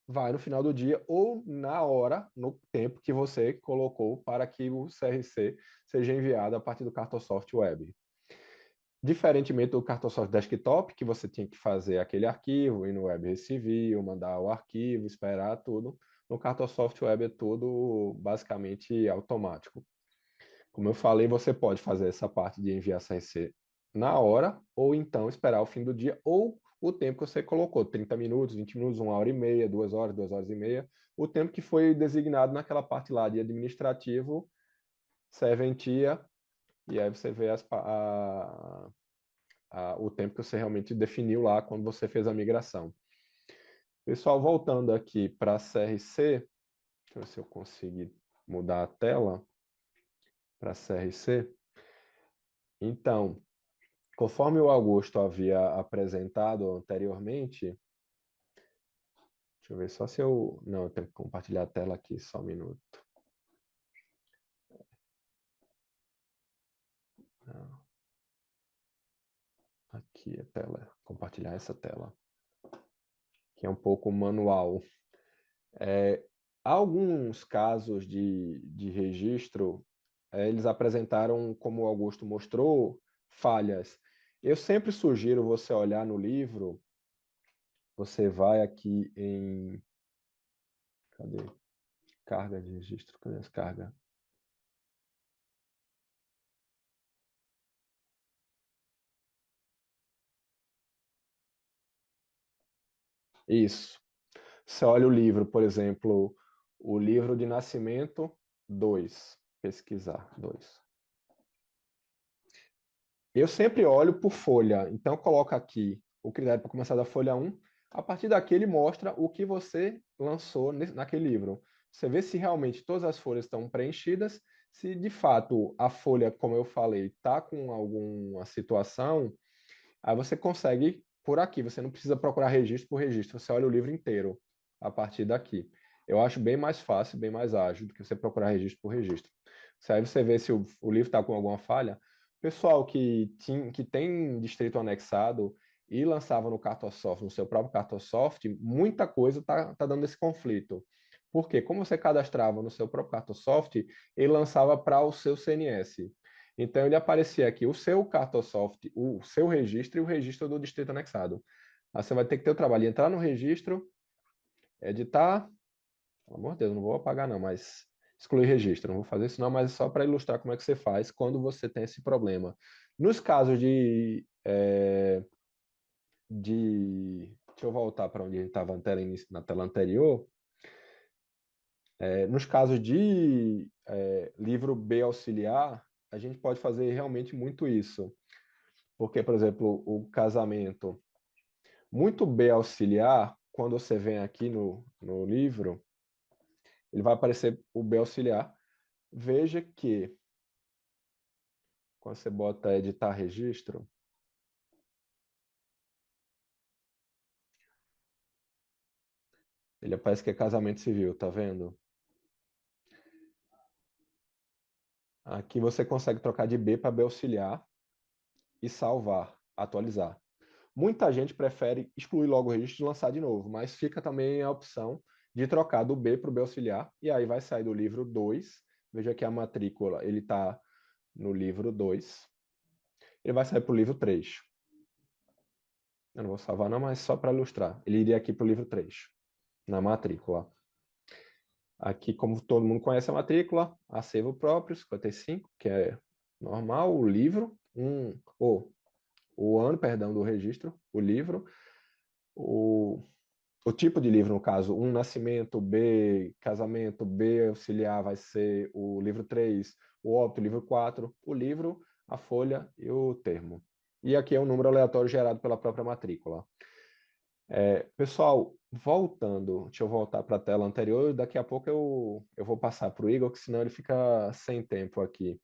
vai no final do dia ou na hora, no tempo que você colocou para que o CRC seja enviado a partir do Cartosoft Web. Diferentemente do Cartosoft Desktop, que você tinha que fazer aquele arquivo, ir no Web Receive, mandar o arquivo, esperar tudo, no Cartosoft Web é tudo basicamente automático. Como eu falei, você pode fazer essa parte de enviar CRC na hora, ou então esperar o fim do dia, ou o tempo que você colocou, 30 minutos, 20 minutos, 1h30, 2 horas, 2 horas e meia, o tempo que foi designado naquela parte lá de administrativo, serventia, e aí você vê o tempo que você realmente definiu lá quando você fez a migração. Pessoal, voltando aqui para a CRC, deixa eu ver se eu consigo mudar a tela para a CRC. Então, conforme o Augusto havia apresentado anteriormente, deixa eu ver só se eu... Não, eu tenho que compartilhar a tela aqui, só um minuto. Não. Aqui a tela, compartilhar essa tela, que é um pouco manual. Alguns casos de registro, eles apresentaram, como o Augusto mostrou, falhas. Eu sempre sugiro você olhar no livro, você vai aqui em... Cadê? Carga de registro, cadê as cargas? Isso. Você olha o livro, por exemplo, o livro de nascimento 2, pesquisar 2. Eu sempre olho por folha, então coloca aqui o critério para começar da folha 1. A partir daqui ele mostra o que você lançou naquele livro. Você vê se realmente todas as folhas estão preenchidas, se de fato a folha, como eu falei, está com alguma situação, aí você consegue por aqui. Você não precisa procurar registro por registro, você olha o livro inteiro a partir daqui. Eu acho bem mais fácil, bem mais ágil do que você procurar registro por registro. Aí você vê se o livro está com alguma falha. Pessoal que tem distrito anexado e lançava no Cartosoft, no seu próprio Cartosoft, muita coisa tá dando esse conflito. Porque como você cadastrava no seu próprio Cartosoft, ele lançava para o seu CNS. Então ele aparecia aqui o seu Cartosoft, o seu registro e o registro do distrito anexado. Aí você vai ter que ter o trabalho de entrar no registro, editar, pelo amor de Deus, não vou apagar não, mas excluir registro, não vou fazer isso não, mas é só para ilustrar como é que você faz quando você tem esse problema. Nos casos deixa eu voltar para onde a gente estava na tela anterior. Nos casos de livro B auxiliar, a gente pode fazer realmente muito isso. Porque, por exemplo, o casamento muito B auxiliar, quando você vem aqui no livro, ele vai aparecer o B auxiliar. Veja que quando você bota editar registro, ele aparece que é casamento civil, tá vendo? Aqui você consegue trocar de B para B auxiliar e salvar, atualizar. Muita gente prefere excluir logo o registro e lançar de novo, mas fica também a opção de trocar do B para o B auxiliar, e aí vai sair do livro 2. Veja que a matrícula ele está no livro 2. Ele vai sair para o livro 3. Eu não vou salvar não, mas só para ilustrar. Ele iria aqui para o livro 3, na matrícula. Aqui, como todo mundo conhece a matrícula, acervo próprio, 55, que é normal, o livro, o ano, perdão, do registro, o livro, o tipo de livro, no caso, um nascimento, B, casamento, B auxiliar vai ser o livro 3, o óbito, o livro 4, o livro, a folha e o termo. E aqui é um número aleatório gerado pela própria matrícula. Pessoal, voltando, deixa eu voltar para a tela anterior, daqui a pouco eu vou passar para o Igor, que senão ele fica sem tempo aqui.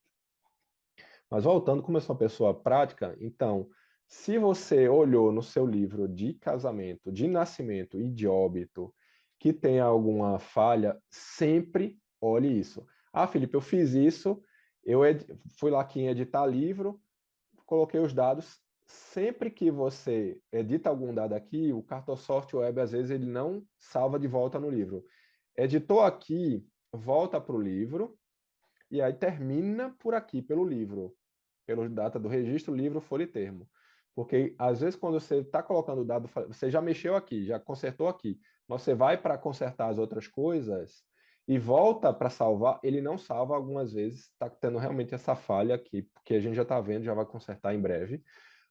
Mas voltando, como eu sou uma pessoa prática, então, se você olhou no seu livro de casamento, de nascimento e de óbito, que tem alguma falha, sempre olhe isso. Ah, Felipe, eu fiz isso, fui lá aqui em editar livro, coloquei os dados. Sempre que você edita algum dado aqui, o Cartosoft Web, às vezes, ele não salva de volta no livro. Editou aqui, volta para o livro, e aí termina por aqui, pelo livro, pela data do registro, livro, folha e termo. Porque, às vezes, quando você está colocando o dado, você já mexeu aqui, já consertou aqui, mas você vai para consertar as outras coisas e volta para salvar, ele não salva algumas vezes, está tendo realmente essa falha aqui, porque a gente já está vendo, já vai consertar em breve.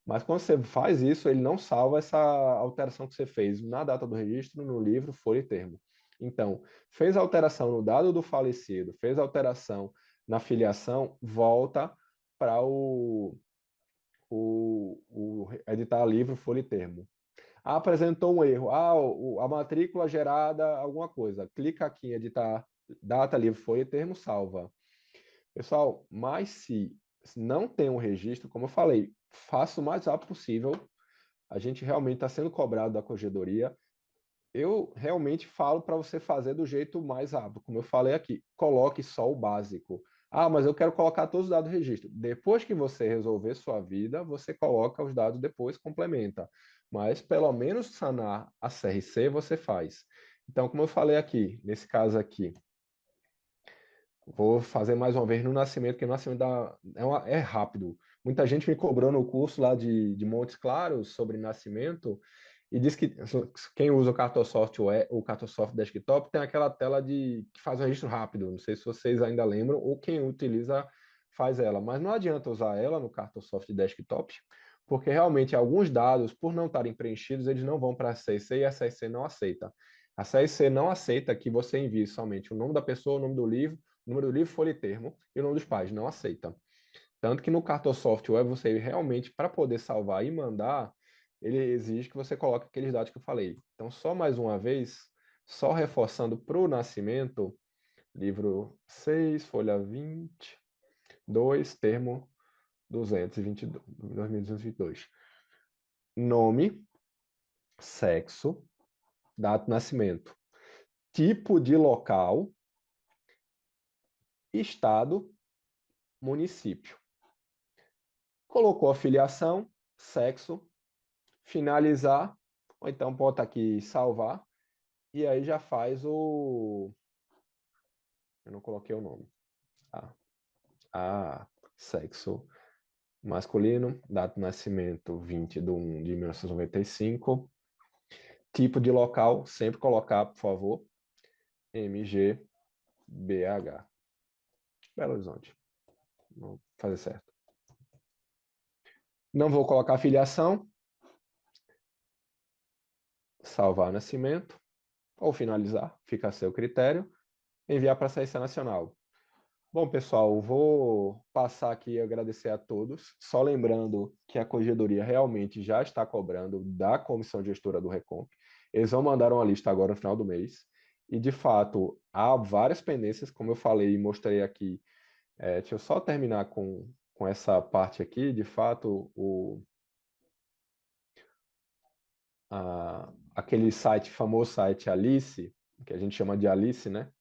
Mas quando você faz isso, ele não salva essa alteração que você fez na data do registro, no livro, folha e termo. Então, fez alteração no dado do falecido, fez alteração na filiação, volta para o editar livro, folha e termo. Apresentou um erro. A matrícula gerada, alguma coisa. Clica aqui em editar data, livro, folha e termo, salva. Pessoal, mas se não tem um registro, como eu falei, faça o mais rápido possível. A gente realmente está sendo cobrado da corregedoria. Eu realmente falo para você fazer do jeito mais rápido, como eu falei aqui, coloque só o básico. Ah, mas eu quero colocar todos os dados do registro. Depois que você resolver sua vida, você coloca os dados depois, complementa. Mas pelo menos sanar a CRC você faz. Então, como eu falei aqui, nesse caso aqui, vou fazer mais uma vez no nascimento, que o nascimento é rápido. Muita gente me cobrou no curso lá de Montes Claros sobre nascimento e diz que quem usa o Cartosoft, o Cartosoft Desktop tem aquela tela que faz um registro rápido. Não sei se vocês ainda lembram ou quem utiliza faz ela. Mas não adianta usar ela no Cartosoft Desktop, porque realmente alguns dados, por não estarem preenchidos, eles não vão para a CIC e a CIC não aceita. A CIC não aceita que você envie somente o nome da pessoa, o nome do livro, número do livro, folha e termo, e o nome dos pais, não aceita. Tanto que no Cartosoft Web, você realmente, para poder salvar e mandar, ele exige que você coloque aqueles dados que eu falei. Então, só mais uma vez, só reforçando para o nascimento, livro 6, folha 20, 2, termo 222, 2222. Nome, sexo, data de nascimento, tipo de local, estado, município. Colocou a filiação, sexo, finalizar, ou então bota aqui salvar, e aí já faz o... Eu não coloquei o nome. Sexo masculino, data de nascimento 20/1/1995. Tipo de local, sempre colocar, por favor, MGBH. Belo Horizonte. Vamos fazer certo. Não vou colocar filiação. Salvar nascimento. Ou finalizar, fica a seu critério. Enviar para a CIC Nacional. Bom, pessoal, vou passar aqui e agradecer a todos. Só lembrando que a corregedoria realmente já está cobrando da comissão gestora do Recomp. Eles vão mandar uma lista agora no final do mês. E, de fato, há várias pendências, como eu falei e mostrei aqui. Deixa eu só terminar com essa parte aqui. De fato, aquele site, famoso site Alice, que a gente chama de Alice, né?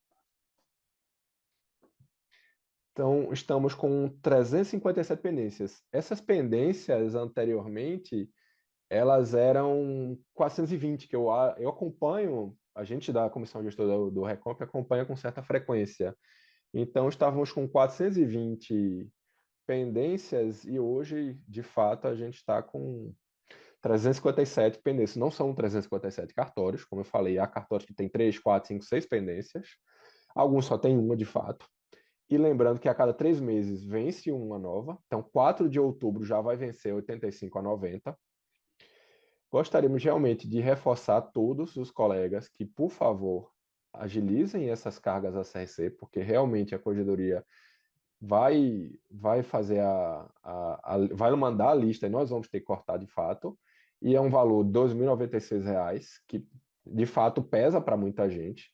Então, estamos com 357 pendências. Essas pendências, anteriormente, elas eram 420, que eu acompanho, a gente da Comissão Gestora do Recomp acompanha com certa frequência. Então, estávamos com 420 pendências e hoje, de fato, a gente está com 357 pendências. Não são 357 cartórios, como eu falei, há cartórios que têm 3, 4, 5, 6 pendências. Alguns só têm uma, de fato. E lembrando que a cada 3 meses vence uma nova. Então, 4 de outubro já vai vencer 85 a 90. Gostaríamos realmente de reforçar a todos os colegas que, por favor, agilizem essas cargas a CRC, porque realmente a corregedoria vai fazer vai mandar a lista e nós vamos ter que cortar de fato, e é um valor de R$ 2.096, que de fato pesa para muita gente.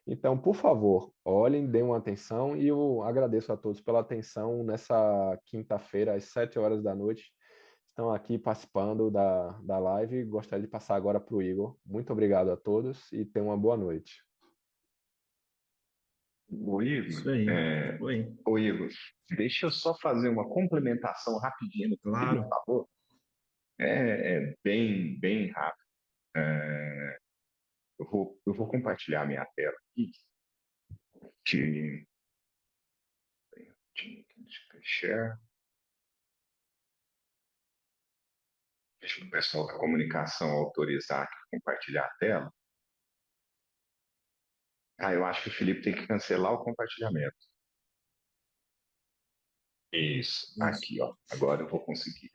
Então, por favor, olhem, deem uma atenção e eu agradeço a todos pela atenção nessa quinta-feira, às 7 horas da noite. Estão aqui participando da live. Gostaria de passar agora para o Igor. Muito obrigado a todos e tenham uma boa noite. O Igor, Isso aí. Oi. ô Igor, deixa eu só fazer uma complementação rapidinho no que o Felipe Claro. falou. É bem rápido. Eu vou compartilhar minha tela aqui. Deixa eu share. Deixa o pessoal da comunicação autorizar aqui, compartilhar a tela. Eu acho que o Felipe tem que cancelar o compartilhamento. Isso. Aqui, ó. Agora eu vou conseguir.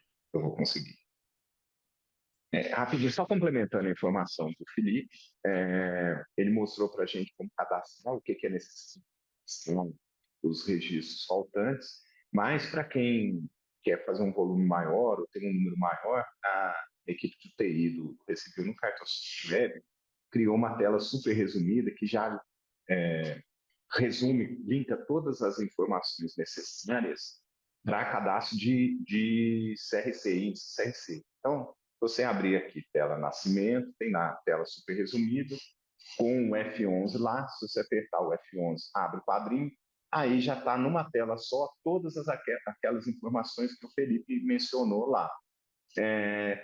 Rapidinho, só complementando a informação do Felipe, ele mostrou para a gente como cadastrar o que é necessário, são os registros faltantes, mas para quem quer fazer um volume maior ou tem um número maior, a equipe de TI do Recivil no Cartosoft Web criou uma tela super resumida que já resume, linka todas as informações necessárias para cadastro de CRC, índice CRC. Então, você abrir aqui tela nascimento, tem na tela super resumida, com o F11 lá, se você apertar o F11, abre o quadrinho, aí já está numa tela só todas aquelas informações que o Felipe mencionou lá.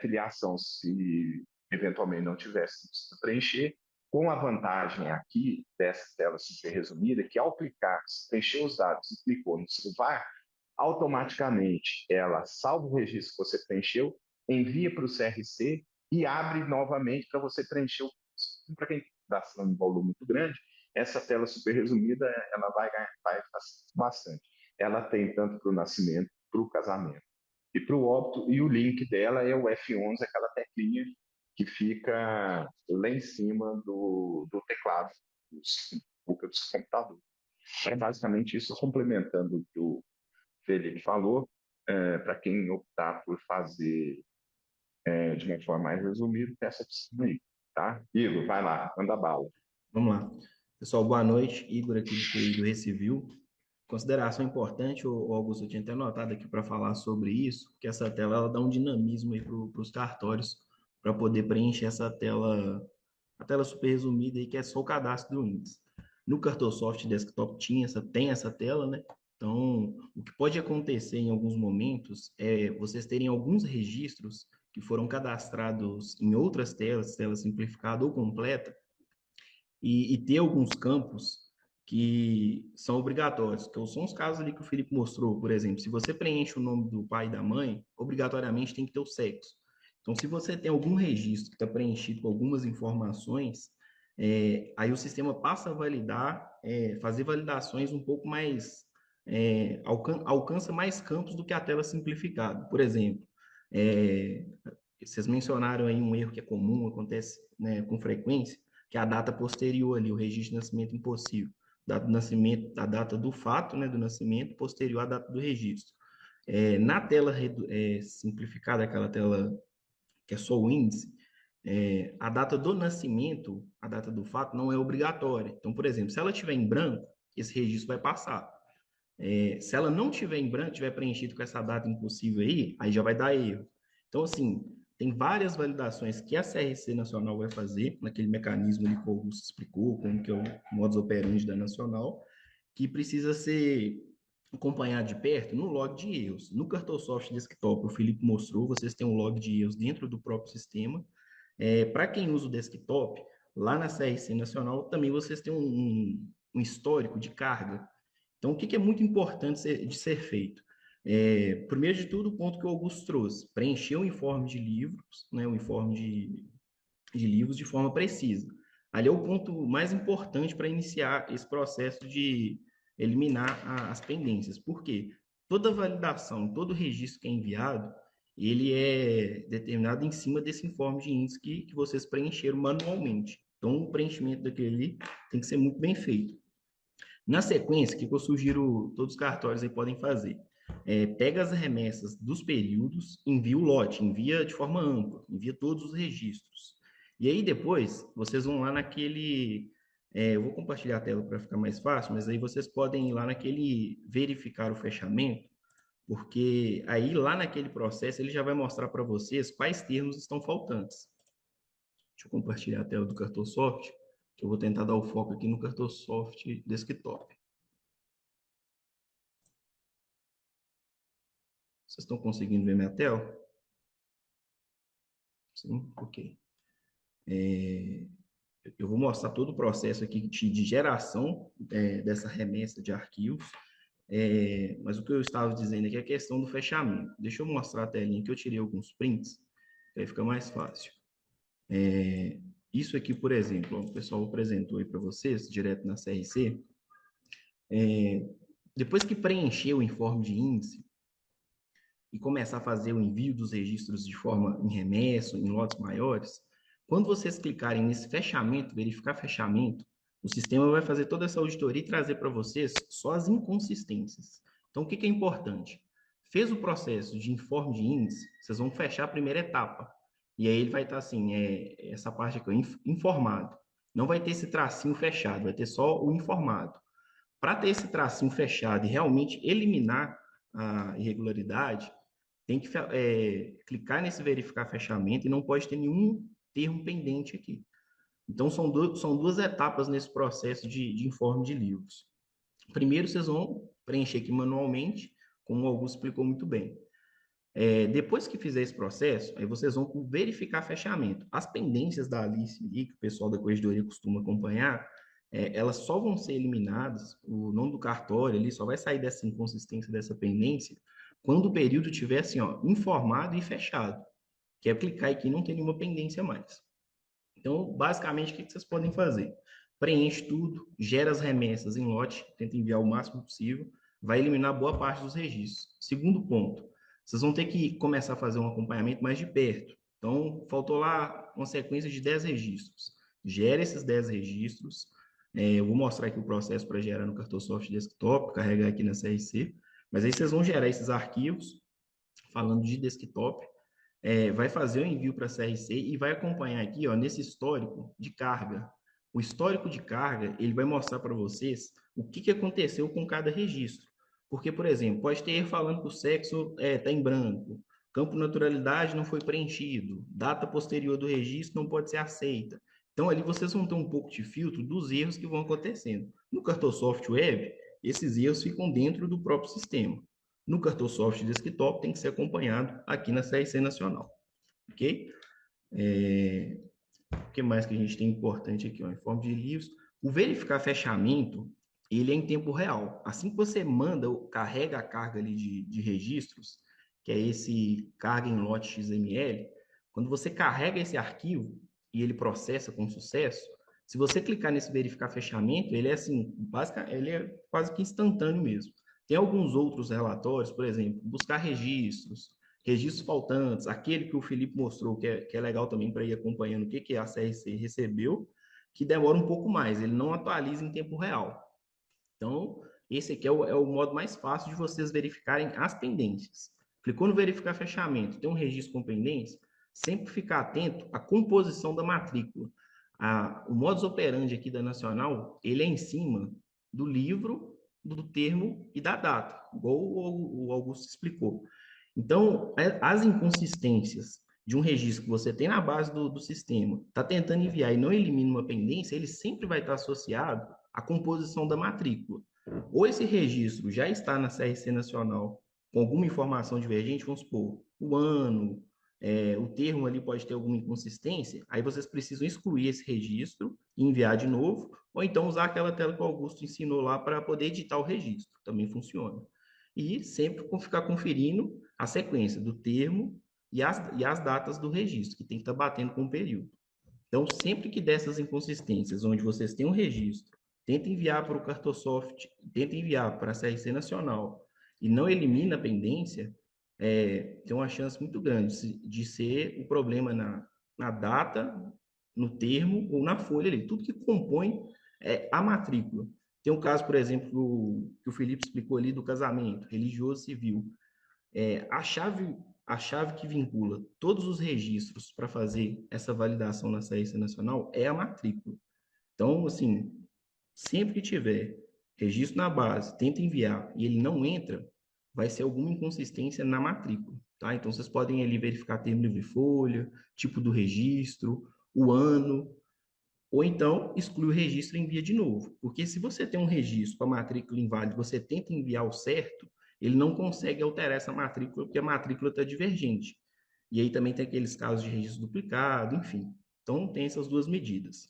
Filiação, se eventualmente não tivesse que preencher, com a vantagem aqui dessa tela super resumida, que ao clicar, preencher os dados e clicou no salvar, automaticamente ela salva o registro que você preencheu, envia para o CRC e abre novamente para você preencher. Para quem está falando um volume muito grande, essa tela super resumida ela vai facilitar bastante. Ela tem tanto para o nascimento, para o casamento e para o óbito, e o link dela é o F11, aquela teclinha que fica lá em cima do teclado do computador. É basicamente isso, complementando o que o Felipe falou, para quem optar por fazer de uma forma mais resumida, essa opção aí, tá? Igor, vai lá, manda bala. Vamos lá. Pessoal, boa noite. Igor aqui do TI do Recivil. Consideração importante, o Augusto, eu tinha até anotado aqui para falar sobre isso, que essa tela ela dá um dinamismo aí para os cartórios, para poder preencher essa tela, a tela super resumida aí, que é só o cadastro do índice. No Cartosoft Desktop tem essa tela, né? Então, o que pode acontecer em alguns momentos é vocês terem alguns registros que foram cadastrados em outras telas, tela simplificada ou completa, e ter alguns campos que são obrigatórios, que são os casos ali que o Felipe mostrou, por exemplo, se você preenche o nome do pai e da mãe, obrigatoriamente tem que ter o sexo. Então, se você tem algum registro que está preenchido com algumas informações, aí o sistema passa a validar, fazer validações um pouco mais, alcança mais campos do que a tela simplificada. Por exemplo, vocês mencionaram aí um erro que é comum, acontece, né, com frequência, que é a data posterior ali, o registro de nascimento impossível. Data do nascimento, a data do fato, né, do nascimento, posterior à data do registro. Na tela simplificada, aquela tela que é só o índice, a data do nascimento, a data do fato, não é obrigatória. Então, por exemplo, se ela estiver em branco, esse registro vai passar. Se ela não estiver em branco, tiver preenchido com essa data impossível aí já vai dar erro. Então, assim, tem várias validações que a CRC Nacional vai fazer, naquele mecanismo ali que o Augusto explicou, como que é o modus operandi da Nacional, que precisa ser acompanhado de perto no log de erros. No Cartosoft Desktop, o Felipe mostrou, vocês têm um log de erros dentro do próprio sistema. Para quem usa o desktop, lá na CRC Nacional, também vocês têm um histórico de carga. Então, o que é muito importante de ser feito? Primeiro de tudo, o ponto que o Augusto trouxe, preencher o informe de livros, né, o informe de livros de forma precisa. Ali é o ponto mais importante para iniciar esse processo de eliminar as pendências. Por quê? Toda validação, todo registro que é enviado, ele é determinado em cima desse informe de índice que vocês preencheram manualmente. Então, o preenchimento daquele ali tem que ser muito bem feito. Na sequência, o que eu sugiro todos os cartórios aí podem fazer? Pega as remessas dos períodos, envia o lote, envia de forma ampla, envia todos os registros. E aí depois, vocês vão lá naquele... eu vou compartilhar a tela para ficar mais fácil, mas aí vocês podem ir lá naquele verificar o fechamento, porque aí lá naquele processo ele já vai mostrar para vocês quais termos estão faltantes. Deixa eu compartilhar a tela do Cartosoft, que eu vou tentar dar o foco aqui no Cartosoft Desktop. Vocês estão conseguindo ver minha tela? Sim? Ok. Eu vou mostrar todo o processo aqui de geração dessa remessa de arquivos, mas o que eu estava dizendo aqui é a questão do fechamento. Deixa eu mostrar a telinha que eu tirei alguns prints, que aí fica mais fácil. Isso aqui, por exemplo, o pessoal apresentou aí para vocês, direto na CRC. Depois que preencher o informe de índice e começar a fazer o envio dos registros de forma em remesso, em lotes maiores, quando vocês clicarem nesse fechamento, verificar fechamento, o sistema vai fazer toda essa auditoria e trazer para vocês só as inconsistências. Então, o que é importante? Fez o processo de informe de índice, vocês vão fechar a primeira etapa. E aí ele vai estar assim, essa parte aqui, informado. Não vai ter esse tracinho fechado, vai ter só o informado. Para ter esse tracinho fechado e realmente eliminar a irregularidade, tem que clicar nesse verificar fechamento e não pode ter nenhum termo pendente aqui. Então, são duas etapas nesse processo de informe de livros. Primeiro, vocês vão preencher aqui manualmente, como o Augusto explicou muito bem. Depois que fizer esse processo, aí vocês vão verificar fechamento. As pendências da Alice ali, que o pessoal da corregedoria costuma acompanhar, elas só vão ser eliminadas, o nome do cartório ali só vai sair dessa inconsistência, dessa pendência, quando o período estiver assim, informado e fechado, que é clicar aqui e não tem nenhuma pendência mais. Então, basicamente, o que vocês podem fazer? Preenche tudo, gera as remessas em lote, tenta enviar o máximo possível, vai eliminar boa parte dos registros. Segundo ponto, vocês vão ter que começar a fazer um acompanhamento mais de perto. Então, faltou lá uma sequência de 10 registros. Gera esses 10 registros. Eu vou mostrar aqui o processo para gerar no Cartosoft Desktop, carregar aqui na CRC. Mas aí vocês vão gerar esses arquivos, falando de desktop, vai fazer o envio para a CRC e vai acompanhar aqui, nesse histórico de carga. O histórico de carga, ele vai mostrar para vocês o que aconteceu com cada registro. Porque, por exemplo, pode ter erro falando que o sexo está em branco, campo naturalidade não foi preenchido, data posterior do registro não pode ser aceita. Então, ali vocês vão ter um pouco de filtro dos erros que vão acontecendo. No Cartosoft Web, esses erros ficam dentro do próprio sistema. No Cartosoft Desktop tem que ser acompanhado aqui na CRC Nacional. Ok? O que mais que a gente tem importante aqui? Informe de livros. O verificar fechamento, ele é em tempo real. Assim que você carrega a carga ali de registros, que é esse carga em lote XML, quando você carrega esse arquivo e ele processa com sucesso, se você clicar nesse verificar fechamento, ele é assim, ele é quase que instantâneo mesmo. Tem alguns outros relatórios, por exemplo, buscar registros faltantes, aquele que o Felipe mostrou, que é legal também para ir acompanhando o que a CRC recebeu, que demora um pouco mais, ele não atualiza em tempo real. Então, esse aqui é o modo mais fácil de vocês verificarem as pendências. Clicou no verificar fechamento, tem um registro com pendência, sempre ficar atento à composição da matrícula. O modus operandi aqui da Nacional, ele é em cima do livro, do termo e da data, igual o Augusto explicou. Então, as inconsistências de um registro que você tem na base do sistema, está tentando enviar e não elimina uma pendência, ele sempre vai estar associado à composição da matrícula. Ou esse registro já está na CRC Nacional com alguma informação divergente, vamos supor, o ano, o termo ali pode ter alguma inconsistência, aí vocês precisam excluir esse registro e enviar de novo, ou então usar aquela tela que o Augusto ensinou lá para poder editar o registro, também funciona. E sempre ficar conferindo a sequência do termo e as datas do registro, que tem que estar batendo com o período. Então, sempre que dessas inconsistências, onde vocês têm um registro, tenta enviar para o Cartosoft, tenta enviar para a CRC Nacional e não elimina a pendência, tem uma chance muito grande de ser o problema na data, no termo ou na folha ali. Tudo que compõe a matrícula. Tem um caso, por exemplo, que o Felipe explicou ali do casamento religioso civil. A chave que vincula todos os registros para fazer essa validação na CRC Nacional é a matrícula. Então, assim, sempre que tiver registro na base, tenta enviar e ele não entra, vai ser alguma inconsistência na matrícula, tá? Então, vocês podem ali verificar termo livre folha, tipo do registro, o ano, ou então exclui o registro e envia de novo. Porque se você tem um registro com a matrícula inválida, você tenta enviar o certo, ele não consegue alterar essa matrícula porque a matrícula está divergente. E aí também tem aqueles casos de registro duplicado, enfim. Então, tem essas duas medidas.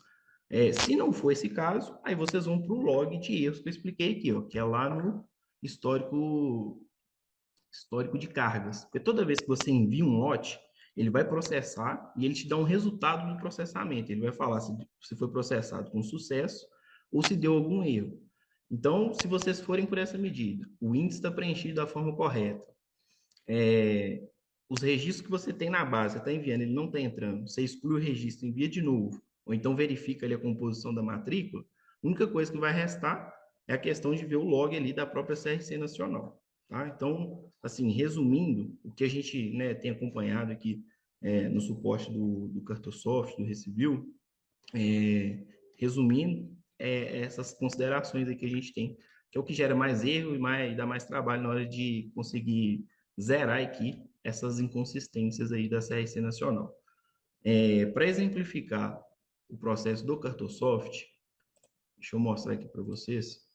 Se não for esse caso, aí vocês vão para o log de erros que eu expliquei aqui, ó, que é lá no histórico de cargas. Porque toda vez que você envia um lote, ele vai processar e ele te dá um resultado do processamento. Ele vai falar se foi processado com sucesso ou se deu algum erro. Então, se vocês forem por essa medida, o índice está preenchido da forma correta, os registros que você tem na base, você está enviando, ele não está entrando, você exclui o registro, envia de novo, ou então verifica ali a composição da matrícula, a única coisa que vai restar é a questão de ver o log ali da própria CRC Nacional. Tá? Então, assim, resumindo, o que a gente, né, tem acompanhado aqui no suporte do Cartosoft, do Recivil, resumindo, essas considerações aí que a gente tem, que é o que gera mais erro e dá mais trabalho na hora de conseguir zerar aqui essas inconsistências aí da CRC Nacional. Para exemplificar o processo do Cartosoft, deixa eu mostrar aqui para vocês.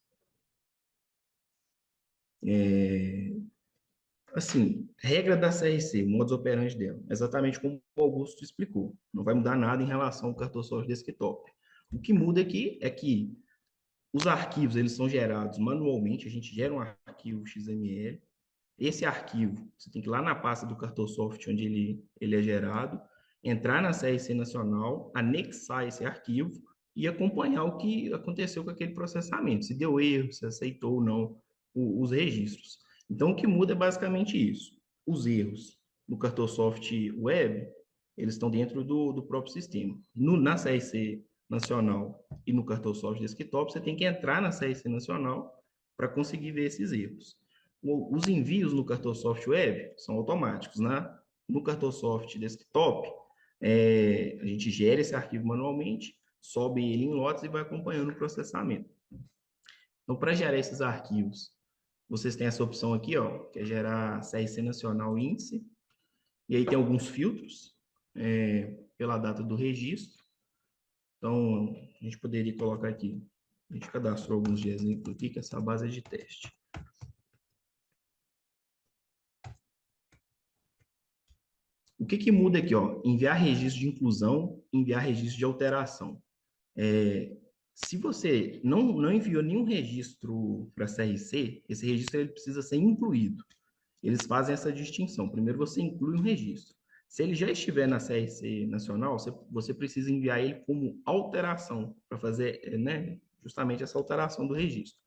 Assim, regra da CRC, modus operandi dela, exatamente como o Augusto explicou. Não vai mudar nada em relação ao Cartosoft Desktop. O que muda aqui é que os arquivos, eles são gerados manualmente, a gente gera um arquivo XML. Esse arquivo, você tem que ir lá na pasta do Cartosoft, onde ele é gerado, entrar na CRC Nacional, anexar esse arquivo e acompanhar o que aconteceu com aquele processamento, se deu erro, se aceitou ou não os registros. Então, o que muda é basicamente isso. Os erros do Cartosoft Web, eles estão dentro do próprio sistema. Na CRC Nacional e no Cartosoft Desktop, você tem que entrar na CRC Nacional para conseguir ver esses erros. Os envios no Cartosoft Web são automáticos, né? No Cartosoft Desktop, a gente gera esse arquivo manualmente, sobe ele em lotes e vai acompanhando o processamento. Então, para gerar esses arquivos, vocês têm essa opção aqui, ó, que é gerar CRC Nacional Índice, e aí tem alguns filtros pela data do registro. Então, a gente poderia colocar aqui, a gente cadastrou alguns de exemplo aqui, que essa base é de teste. O que muda aqui, ó? Enviar registro de inclusão, enviar registro de alteração. Se você não enviou nenhum registro para a CRC, esse registro ele precisa ser incluído. Eles fazem essa distinção. Primeiro você inclui um registro. Se ele já estiver na CRC Nacional, você precisa enviar ele como alteração, para fazer, né, justamente essa alteração do registro.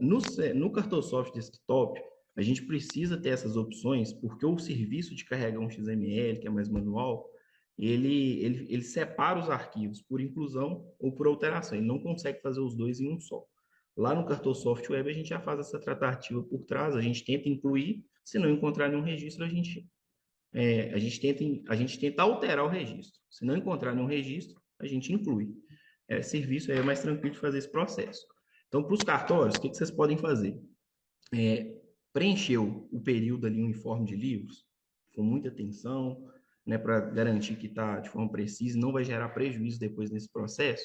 No Cartosoft Desktop, a gente precisa ter essas opções, porque o serviço de carregar um XML, que é mais manual, ele separa os arquivos por inclusão ou por alteração. Ele não consegue fazer os dois em um só. Lá no Cartosoft Web, a gente já faz essa tratativa por trás, a gente tenta incluir, se não encontrar nenhum registro, a gente tenta alterar o registro. Se não encontrar nenhum registro, a gente inclui. Serviço é mais tranquilo de fazer esse processo. Então, para os cartórios, o que vocês podem fazer? Preencheu o período ali, um informe de livros, com muita atenção, né, para garantir que está de forma precisa e não vai gerar prejuízo depois nesse processo.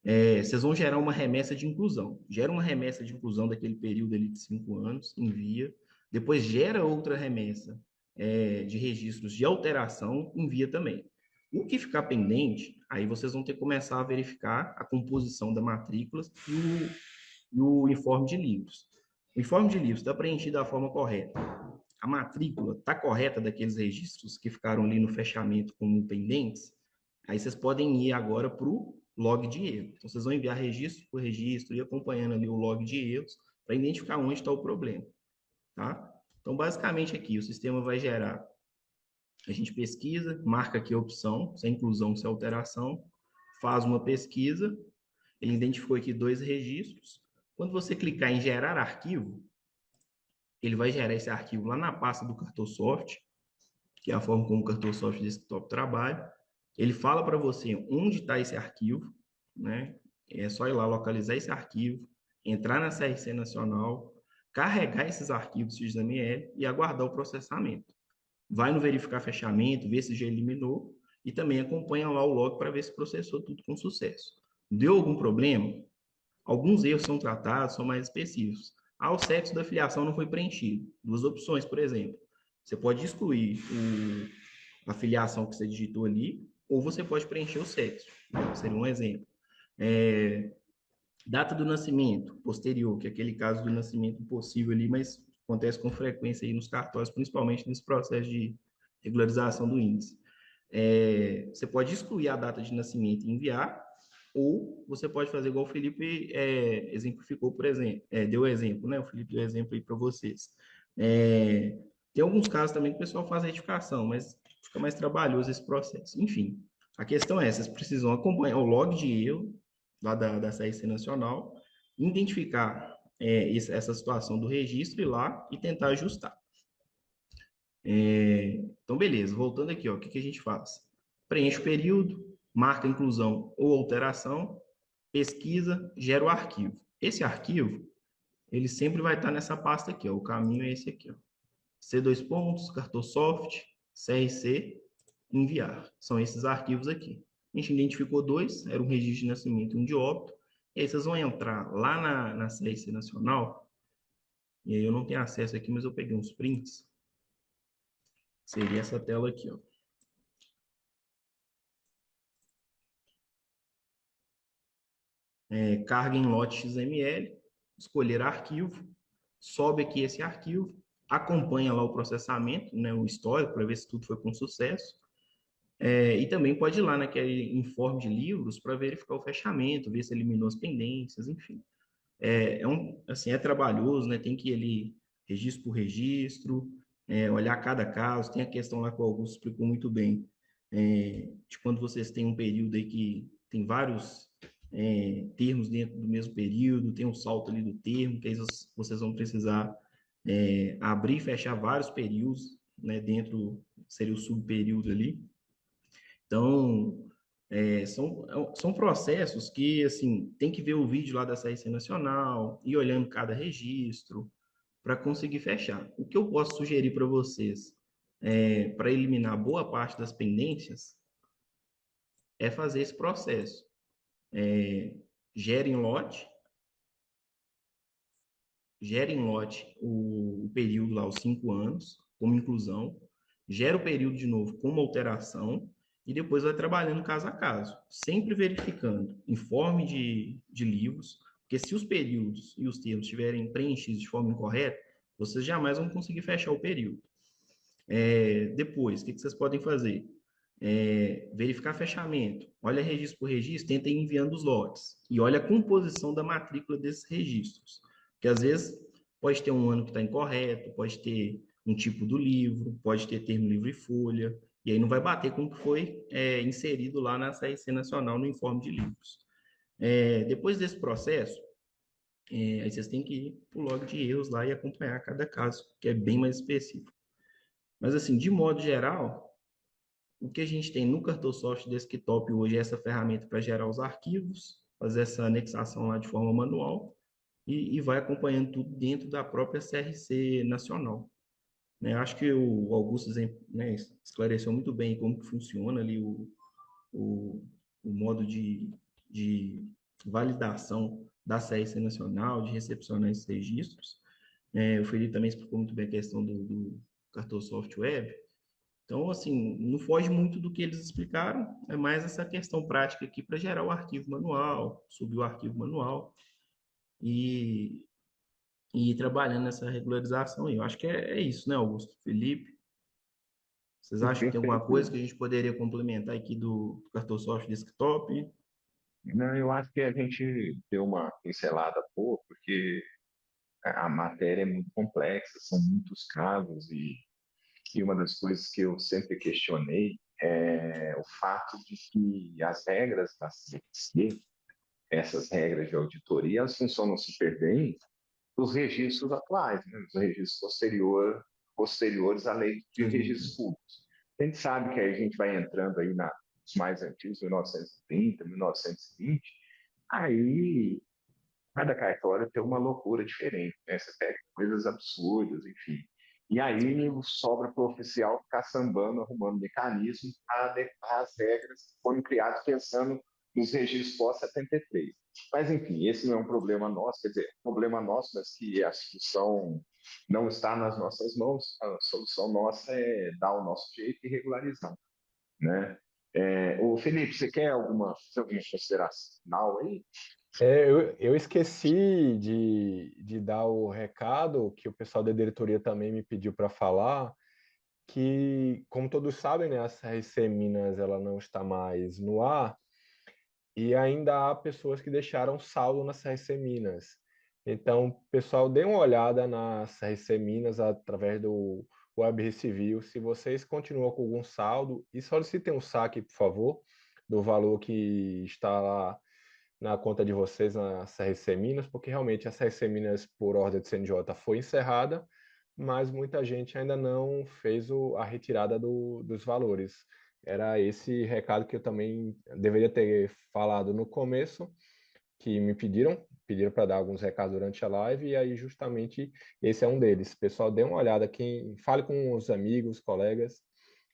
Vocês vão gerar uma remessa de inclusão. Gera uma remessa de inclusão daquele período ali de 5 anos, envia. Depois gera outra remessa de registros de alteração, envia também. O que ficar pendente, aí vocês vão ter que começar a verificar a composição da matrícula e o informe de livros. O informe de livros está preenchido da forma correta. A matrícula está correta daqueles registros que ficaram ali no fechamento como pendentes. Aí vocês podem ir agora para o log de erro. Então, vocês vão enviar registro por registro e acompanhando ali o log de erros para identificar onde está o problema. Tá? Então, basicamente aqui, o sistema vai gerar, a gente pesquisa, marca aqui a opção, se é inclusão, se é alteração, faz uma pesquisa, ele identificou aqui 2 registros. Quando você clicar em gerar arquivo, ele vai gerar esse arquivo lá na pasta do Cartosoft, que é a forma como o Cartosoft Desktop trabalha. Ele fala para você onde está esse arquivo, né? É só ir lá localizar esse arquivo, entrar na CRC Nacional, carregar esses arquivos XML e aguardar o processamento. Vai no verificar fechamento, ver se já eliminou e também acompanha lá o log para ver se processou tudo com sucesso. Deu algum problema? Alguns erros são tratados, são mais específicos. O CEPS da filiação não foi preenchido. 2 opções, por exemplo. Você pode excluir a filiação que você digitou ali, ou você pode preencher o CEPS. Seria um exemplo. Data do nascimento posterior, que é aquele caso do nascimento impossível ali, mas acontece com frequência aí nos cartórios, principalmente nesse processo de regularização do índice. Você pode excluir a data de nascimento e enviar, ou você pode fazer igual o Felipe exemplificou, por exemplo, deu exemplo, né? O Felipe deu exemplo aí para vocês. Tem alguns casos também que o pessoal faz retificação, mas fica mais trabalhoso esse processo. Enfim, a questão é, vocês precisam acompanhar o log de erro lá da CRC Nacional, identificar essa situação do registro, ir lá e tentar ajustar. Então, beleza, voltando aqui, ó, o que a gente faz? Preenche o período, marca inclusão ou alteração, pesquisa, gera o arquivo. Esse arquivo, ele sempre vai estar nessa pasta aqui, ó, o caminho é esse aqui, ó. C2 pontos, Cartosoft, CRC, enviar. São esses arquivos aqui. A gente identificou 2, era um registro de nascimento e um de óbito. E aí vocês vão entrar lá na CRC Nacional, e aí eu não tenho acesso aqui, mas eu peguei uns prints. Seria essa tela aqui, ó. Carga em lote XML, escolher arquivo, sobe aqui esse arquivo, acompanha lá o processamento, né, o histórico, para ver se tudo foi com sucesso. E também pode ir lá naquele informe de livros para verificar o fechamento, ver se eliminou as pendências, enfim. Assim, é trabalhoso, né? Tem que ir ali registro por registro, olhar cada caso. Tem a questão lá que o Augusto explicou muito bem, de quando vocês têm um período aí que tem vários termos dentro do mesmo período, tem um salto ali do termo, que aí vocês vão precisar abrir e fechar vários períodos, né? Dentro, seria o subperíodo ali. Então, são processos que, assim, tem que ver o vídeo lá da CRC Nacional, ir olhando cada registro, para conseguir fechar. O que eu posso sugerir para vocês, para eliminar boa parte das pendências, é fazer esse processo. Gere em lote o período lá, os 5 anos, como inclusão, gera o período de novo como alteração, e depois vai trabalhando caso a caso, sempre verificando informe de livros, porque se os períodos e os termos estiverem preenchidos de forma incorreta, vocês jamais vão conseguir fechar o período. Depois, o que vocês podem fazer? Verificar fechamento, olha registro por registro, tenta ir enviando os lotes, e olha a composição da matrícula desses registros, porque às vezes pode ter um ano que está incorreto, pode ter um tipo do livro, pode ter termo, livro e folha, e aí não vai bater com o que foi inserido lá na CRC Nacional no informe de livros. Depois desse processo, aí vocês têm que ir para o log de erros lá e acompanhar cada caso, que é bem mais específico. Mas assim, de modo geral, o que a gente tem no Cartosoft Desktop hoje é essa ferramenta para gerar os arquivos, fazer essa anexação lá de forma manual e vai acompanhando tudo dentro da própria CRC Nacional. Acho que o Augusto esclareceu muito bem como que funciona ali o modo de validação da CRC Nacional, de recepcionar esses registros. O Felipe também explicou muito bem a questão do Cartosoft Web. Então, assim, não foge muito do que eles explicaram, é mais essa questão prática aqui para gerar o arquivo manual, subir o arquivo manual e ir trabalhando nessa regularização aí. Eu acho que é isso, né, Augusto? Felipe? Vocês acham que tem alguma coisa que a gente poderia complementar aqui do Cartosoft a matéria é muito complexa, são muitos casos, e uma das coisas que eu sempre questionei é o fato de que as regras da CNC, essas regras de auditoria, elas funcionam super bem nos registros atuais, né? Nos registros posteriores à lei de registros públicos. A gente sabe que aí a gente vai entrando aí nos mais antigos, 1930, 1920, aí cada cartório tem uma loucura diferente, né? Você pega coisas absurdas, enfim. E aí sobra para o oficial ficar sambando, arrumando mecanismos para adequar as regras que foram criadas pensando nos registros pós-73. Mas, enfim, esse não é um problema nosso, quer dizer, é um problema nosso, mas que a solução não está nas nossas mãos, a solução nossa é dar o nosso jeito e regularizar, né? O Felipe, você quer alguma consideração final aí? Eu esqueci de dar o recado que o pessoal da diretoria também me pediu para falar, que, como todos sabem, né, a CRC Minas ela não está mais no ar e ainda há pessoas que deixaram saldo na CRC Minas. Então, pessoal, dê uma olhada na CRC Minas através do Web Recivil. Se vocês continuam com algum saldo, e solicitem um saque, por favor, do valor que está lá na conta de vocês na CRC Minas, porque realmente a CRC Minas, por ordem do CNJ, foi encerrada, mas muita gente ainda não fez a retirada dos valores. Era esse recado que eu também deveria ter falado no começo, que me pediram para dar alguns recados durante a live, e aí justamente esse é um deles. Pessoal, dê uma olhada, fale com os amigos, colegas,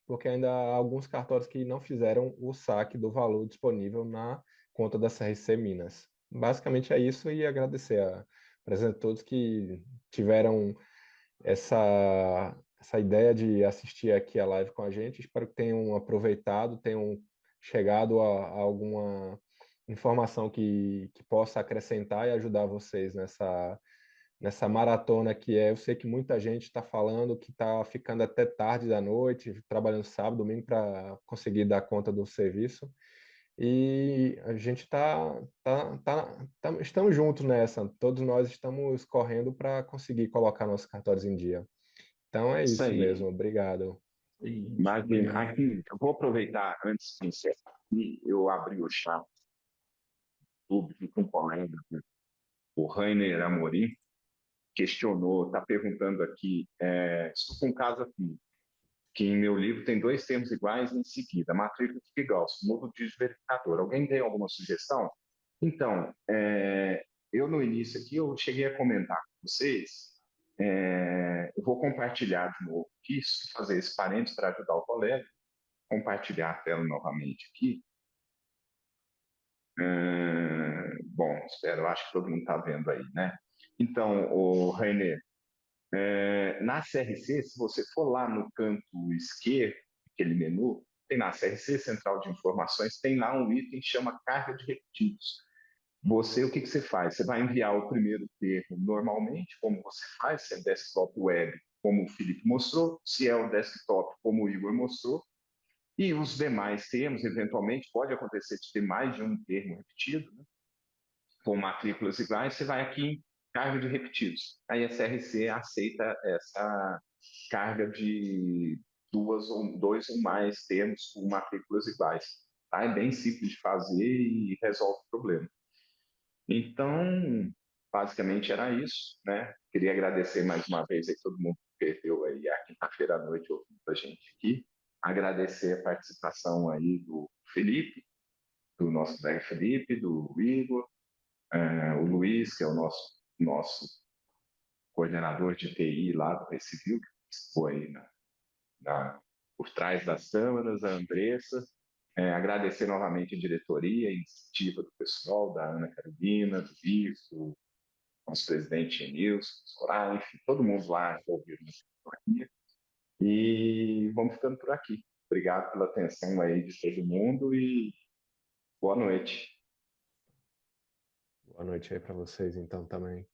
porque ainda há alguns cartórios que não fizeram o saque do valor disponível na conta da CRC Minas. Basicamente é isso, e agradecer a presença de todos que tiveram essa ideia de assistir aqui a live com a gente. Espero que tenham aproveitado, tenham chegado a alguma informação que possa acrescentar e ajudar vocês nessa maratona que é. Eu sei que muita gente está falando que está ficando até tarde da noite, trabalhando sábado, domingo para conseguir dar conta do serviço. E a gente estamos juntos nessa. Todos nós estamos correndo para conseguir colocar nossos cartórios em dia. Então é Isso isso aí. mesmo. Obrigado. Imagina, aqui, eu vou aproveitar antes de encerrar aqui, eu abri o chat do YouTube com um colega, o Rainer Amorim, questionou, está perguntando aqui, estou com um caso aqui, que em meu livro tem dois termos iguais em seguida, matrícula e Gauss, novo dígito verificador. Alguém tem alguma sugestão? Então, eu no início aqui, eu cheguei a comentar com vocês, eu vou compartilhar de novo aqui, fazer esse parênteses para ajudar o colega, compartilhar a tela novamente aqui. Bom, espero, acho que todo mundo está vendo aí, né? Então, o Rainer, na CRC, se você for lá no canto esquerdo, aquele menu, tem na CRC, Central de Informações, tem lá um item que chama carga de repetidos. O que você faz? Você vai enviar o primeiro termo normalmente, como você faz, se é desktop web, como o Felipe mostrou, se é o desktop, como o Igor mostrou, e os demais termos, eventualmente, pode acontecer de ter mais de um termo repetido, né? Com matrículas iguais, você vai aqui em carga de repetidos. Aí a CRC aceita essa carga de dois ou mais termos com matrículas iguais. Tá? É bem simples de fazer e resolve o problema. Então, basicamente era isso, né? Queria agradecer mais uma vez a todo mundo que perdeu aí a quinta-feira à noite ouvindo a gente aqui. Agradecer a participação aí do Felipe, do nosso colega Felipe, do Igor, o Luiz, que é o nosso coordenador de TI lá do Recivil, que foi aí por trás das câmeras, a Andressa. Agradecer novamente a diretoria, a iniciativa do pessoal, da Ana Carolina, do Ives, do nosso presidente Nilson, Soraya, enfim, todo mundo lá envolvido nessa companhia. E vamos ficando por aqui. Obrigado pela atenção aí de todo mundo e boa noite. Boa noite aí para vocês, então, também.